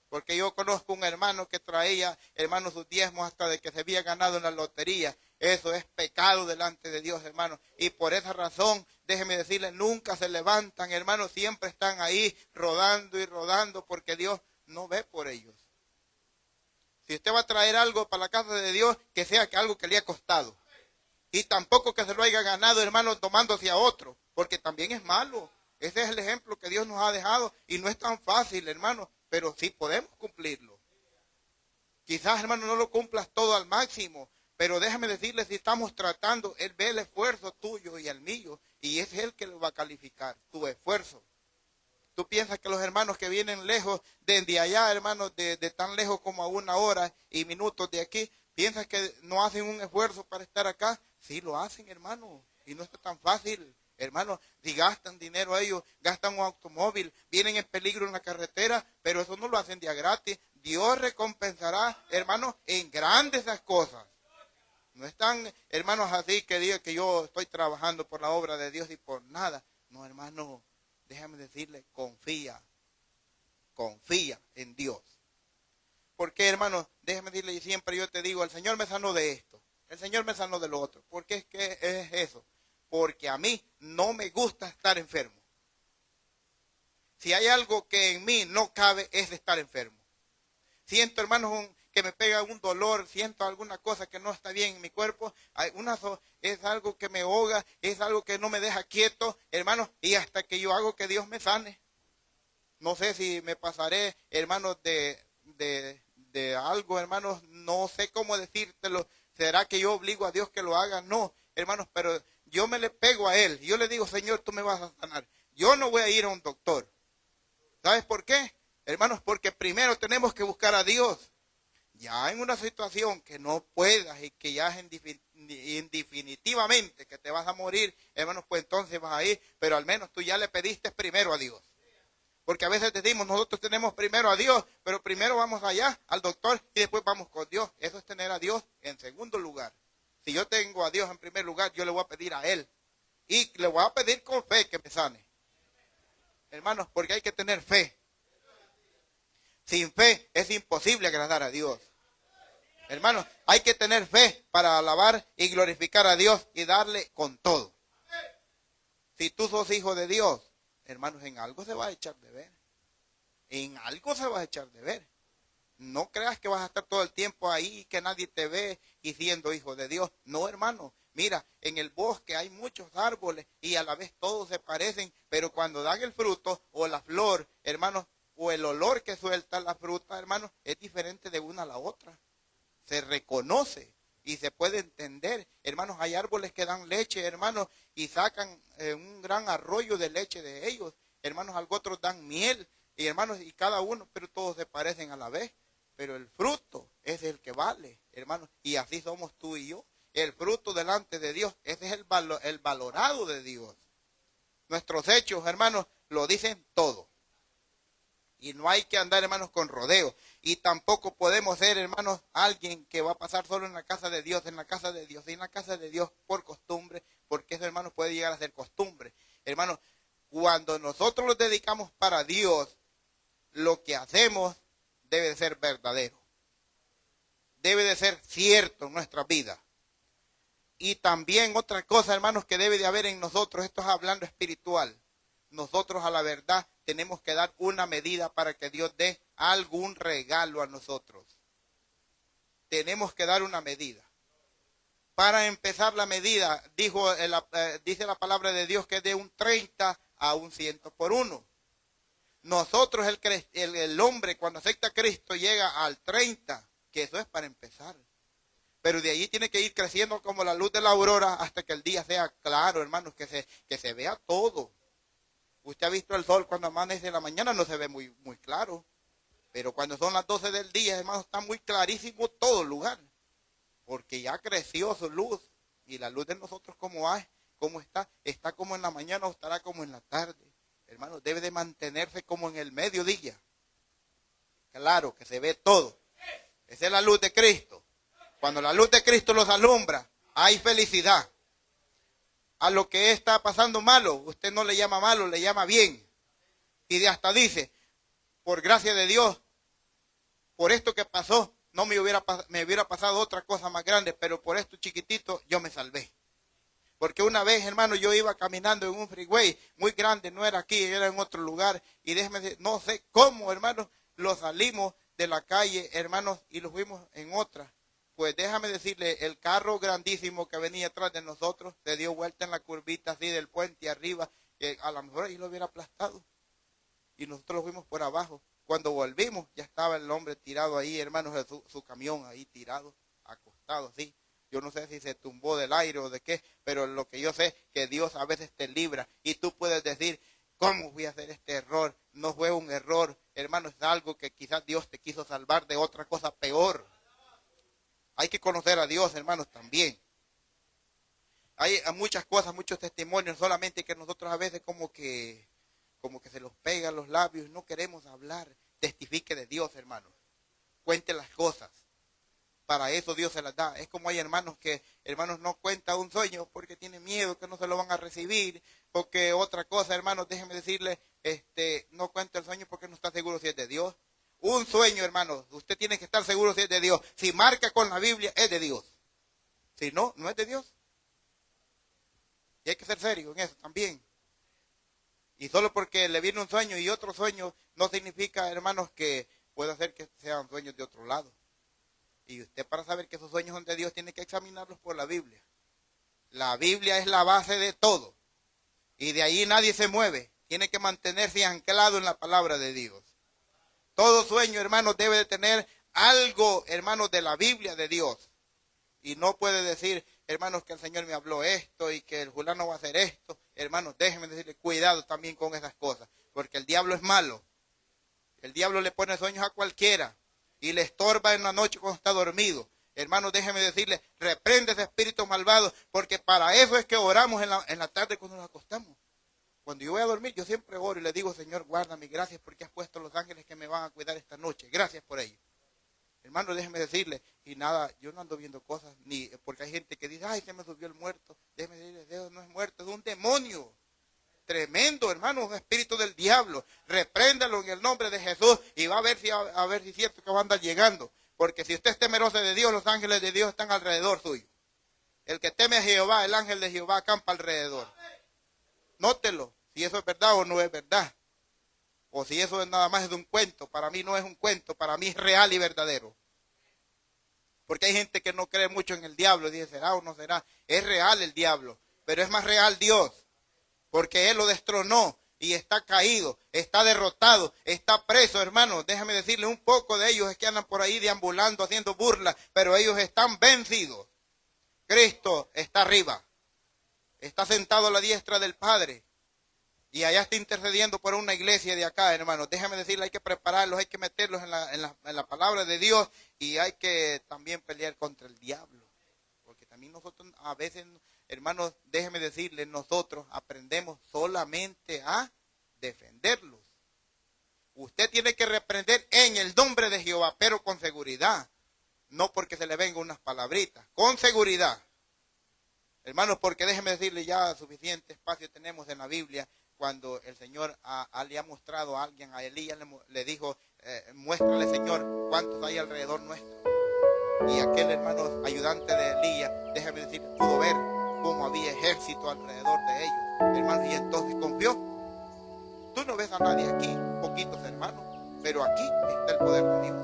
Porque yo conozco un hermano que traía, hermanos, sus diezmos hasta de que se había ganado en la lotería. Eso es pecado delante de Dios, hermanos. Y por esa razón, déjeme decirle, nunca se levantan, hermanos, siempre están ahí rodando y rodando porque Dios no ve por ellos. Si usted va a traer algo para la casa de Dios, que sea algo que le ha costado. Y tampoco que se lo haya ganado, hermanos, tomándose a otro, porque también es malo. Ese es el ejemplo que Dios nos ha dejado y no es tan fácil, hermanos, pero sí podemos cumplirlo. Quizás, hermano, no lo cumplas todo al máximo, pero déjame decirle, si estamos tratando, Él ve el esfuerzo tuyo y el mío, y es Él que lo va a calificar, tu esfuerzo. Tú piensas que los hermanos que vienen lejos, desde allá, hermanos, de tan lejos como a 1 hora y minutos de aquí, piensas que no hacen un esfuerzo para estar acá. Sí lo hacen, hermano, y no está tan fácil. Hermanos, si gastan dinero ellos, gastan un automóvil, vienen en peligro en la carretera, pero eso no lo hacen de a gratis. Dios recompensará, hermanos, en grandes esas cosas. No están, hermanos, así que digan que yo estoy trabajando por la obra de Dios y por nada. No, hermano, déjame decirle, confía en Dios. Porque, hermano, déjame decirle, y siempre yo te digo, el Señor me sanó de esto, el Señor me sanó de lo otro. ¿Por qué es que es eso? Porque a mí no me gusta estar enfermo. Si hay algo que en mí no cabe es estar enfermo. siento, hermanos, que me pega un dolor, siento alguna cosa que no está bien en mi cuerpo, es algo que me ahoga, es algo que no me deja quieto, hermanos, y hasta que yo hago que Dios me sane. No sé si me pasaré, hermanos, de algo, hermanos, no sé cómo decírtelo. ¿Será que yo obligo a Dios que lo haga? No, hermanos, pero yo me le pego a Él. Yo le digo, Señor, tú me vas a sanar. Yo no voy a ir a un doctor. ¿Sabes por qué? Hermanos, porque primero tenemos que buscar a Dios. Ya en una situación que no puedas y que ya es indefinitivamente que te vas a morir, hermanos, pues entonces vas a ir, pero al menos tú ya le pediste primero a Dios. Porque a veces decimos, nosotros tenemos primero a Dios, pero primero vamos allá al doctor y después vamos con Dios. Eso es tener a Dios en segundo lugar. Si yo tengo a Dios en primer lugar, yo le voy a pedir a Él. Y le voy a pedir con fe que me sane. Hermanos, porque hay que tener fe. Sin fe es imposible agradar a Dios. Hermanos, hay que tener fe para alabar y glorificar a Dios y darle con todo. Si tú sos hijo de Dios, hermanos, en algo se va a echar de ver. En algo se va a echar de ver. No creas que vas a estar todo el tiempo ahí, que nadie te ve y siendo hijo de Dios. No, hermano. Mira, en el bosque hay muchos árboles y a la vez todos se parecen, pero cuando dan el fruto o la flor, hermanos, o el olor que suelta la fruta, hermanos, es diferente de una a la otra. Se reconoce y se puede entender. Hermanos, hay árboles que dan leche, hermanos, y sacan un gran arroyo de leche de ellos. Hermanos, algo otros dan miel, y hermanos, y cada uno, pero todos se parecen a la vez. Pero el fruto es el que vale, hermanos, y así somos tú y yo. El fruto delante de Dios, ese es el valorado de Dios. Nuestros hechos, hermanos, lo dicen todo. Y no hay que andar, hermanos, con rodeo. Y tampoco podemos ser, hermanos, alguien que va a pasar solo en la casa de Dios, en la casa de Dios, y en la casa de Dios por costumbre, porque eso, hermanos, puede llegar a ser costumbre. Hermanos, cuando nosotros nos dedicamos para Dios, lo que hacemos debe de ser verdadero. Debe de ser cierto en nuestra vida. Y también otra cosa, hermanos, que debe de haber en nosotros, esto es hablando espiritual. Nosotros a la verdad tenemos que dar una medida para que Dios dé algún regalo a nosotros. Tenemos que dar una medida. Para empezar la medida, dice la palabra de Dios que es de un 30 a un 100 por 1. Nosotros, el hombre, cuando acepta a Cristo, llega al 30, que eso es para empezar. Pero de allí tiene que ir creciendo como la luz de la aurora hasta que el día sea claro, hermanos, que se vea todo. Usted ha visto el sol cuando amanece en la mañana, no se ve muy, muy claro. Pero cuando son las 12 del día, hermanos, está muy clarísimo todo el lugar. Porque ya creció su luz. Y la luz de nosotros, ¿cómo está? ¿Está como en la mañana o estará como en la tarde? Hermanos, debe de mantenerse como en el mediodía. Claro, que se ve todo. Esa es la luz de Cristo. Cuando la luz de Cristo los alumbra, hay felicidad. A lo que está pasando malo, usted no le llama malo, le llama bien. Y hasta dice, por gracia de Dios, por esto que pasó, no me hubiera pasado otra cosa más grande, pero por esto chiquitito yo me salvé. Porque una vez, hermano, yo iba caminando en un freeway muy grande, no era aquí, era en otro lugar, y déjeme decir, no sé cómo, hermano, lo salimos de la calle, hermanos, y lo fuimos en otra. Pues déjame decirle, el carro grandísimo que venía atrás de nosotros se dio vuelta en la curvita así del puente arriba, que a lo mejor ahí lo hubiera aplastado. Y nosotros lo fuimos por abajo. Cuando volvimos, ya estaba el hombre tirado ahí, hermanos, su camión ahí tirado, acostado así. Yo no sé si se tumbó del aire o de qué, pero lo que yo sé es que Dios a veces te libra. Y tú puedes decir, ¿cómo voy a hacer este error? No fue un error, hermanos, es algo que quizás Dios te quiso salvar de otra cosa peor. Hay que conocer a Dios, hermanos, también. Hay muchas cosas, muchos testimonios, solamente que nosotros a veces como que se los pega los labios, no queremos hablar. Testifique de Dios, hermanos. Cuente las cosas. Para eso Dios se las da. Es como hay hermanos que, hermanos, no cuentan un sueño porque tienen miedo que no se lo van a recibir. Porque otra cosa, hermanos, déjenme decirle, no cuenta el sueño porque no está seguro si es de Dios. Un sueño, hermanos, usted tiene que estar seguro si es de Dios. Si marca con la Biblia, es de Dios. Si no, no es de Dios. Y hay que ser serio en eso también. Y solo porque le viene un sueño y otro sueño, no significa, hermanos, que puede ser que sean sueños de otro lado. Y usted, para saber que esos sueños son de Dios, tiene que examinarlos por la Biblia. La Biblia es la base de todo. Y de ahí nadie se mueve. Tiene que mantenerse anclado en la palabra de Dios. Todo sueño, hermanos, debe de tener algo, hermanos, de la Biblia de Dios. Y no puede decir, hermanos, que el Señor me habló esto y que el fulano va a hacer esto. Hermanos, déjenme decirle, cuidado también con esas cosas. Porque el diablo es malo. El diablo le pone sueños a cualquiera. Y le estorba en la noche cuando está dormido. Hermanos, déjenme decirle, reprende ese espíritu malvado. Porque para eso es que oramos en la tarde cuando nos acostamos. Cuando yo voy a dormir, yo siempre oro y le digo, Señor, guárdame, gracias porque has puesto los ángeles que me van a cuidar esta noche. Gracias por ello. Hermano, déjeme decirle, y nada, yo no ando viendo cosas, ni porque hay gente que dice, ay, se me subió el muerto. Déjeme decirle, Dios no es muerto, es un demonio. Tremendo, hermano, un espíritu del diablo. Repréndalo en el nombre de Jesús y va a ver si es cierto que va a andar llegando. Porque si usted es temeroso de Dios, los ángeles de Dios están alrededor suyo. El que teme a Jehová, el ángel de Jehová acampa alrededor. Nótelo, si eso es verdad o no es verdad. O si eso es nada más es de un cuento. Para mí no es un cuento, para mí es real y verdadero. Porque hay gente que no cree mucho en el diablo. Dice, ¿será o no será? Es real el diablo, pero es más real Dios. Porque Él lo destronó y está caído, está derrotado, está preso, hermano. Déjame decirle, un poco de ellos es que andan por ahí deambulando, haciendo burlas, pero ellos están vencidos. Cristo está arriba, está sentado a la diestra del Padre. Y allá está intercediendo por una iglesia de acá, hermanos. Déjame decirle, hay que prepararlos, hay que meterlos en la palabra de Dios. Y hay que también pelear contra el diablo. Porque también nosotros a veces, hermanos, déjeme decirle, nosotros aprendemos solamente a defenderlos. Usted tiene que reprender en el nombre de Jehová, pero con seguridad. No porque se le vengan unas palabritas, con seguridad. Hermanos, porque déjeme decirle, ya suficiente espacio tenemos en la Biblia. Cuando el Señor le ha mostrado a alguien, a Elías le dijo, muéstrale, Señor, cuántos hay alrededor nuestro. Y aquel, hermano, ayudante de Elías, déjame decir, pudo ver cómo había ejército alrededor de ellos, hermanos, y entonces confió. Tú no ves a nadie aquí, poquitos hermanos, pero aquí está el poder de Dios.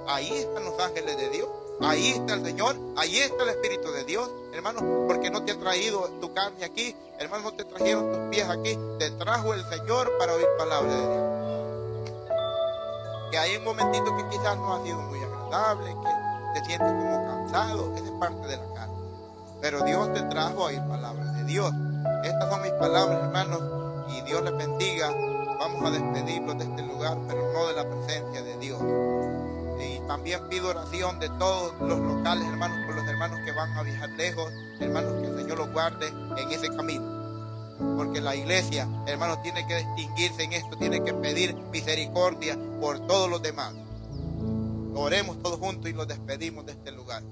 Ahí están los ángeles de Dios, ahí está el Señor, ahí está el Espíritu de Dios, hermano, porque no te ha traído tu carne aquí, hermano, no te trajeron tus pies aquí, te trajo el Señor para oír palabra de Dios. Que hay un momentito que quizás no ha sido muy agradable, que te sientes como cansado, esa es parte de la carne. Pero Dios te trajo a oír palabra de Dios. Estas son mis palabras, hermanos, y Dios les bendiga. Vamos a despedirlos de este lugar, pero no de la presencia de Dios. Y también pido oración de todos los locales, hermanos, por los hermanos que van a viajar lejos, hermanos, que el Señor los guarde en ese camino. Porque la iglesia, hermanos, tiene que distinguirse en esto, tiene que pedir misericordia por todos los demás. Oremos todos juntos y los despedimos de este lugar.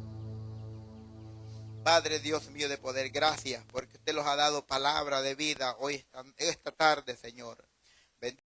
Padre Dios mío de poder, gracias porque usted los ha dado palabra de vida hoy esta tarde, Señor.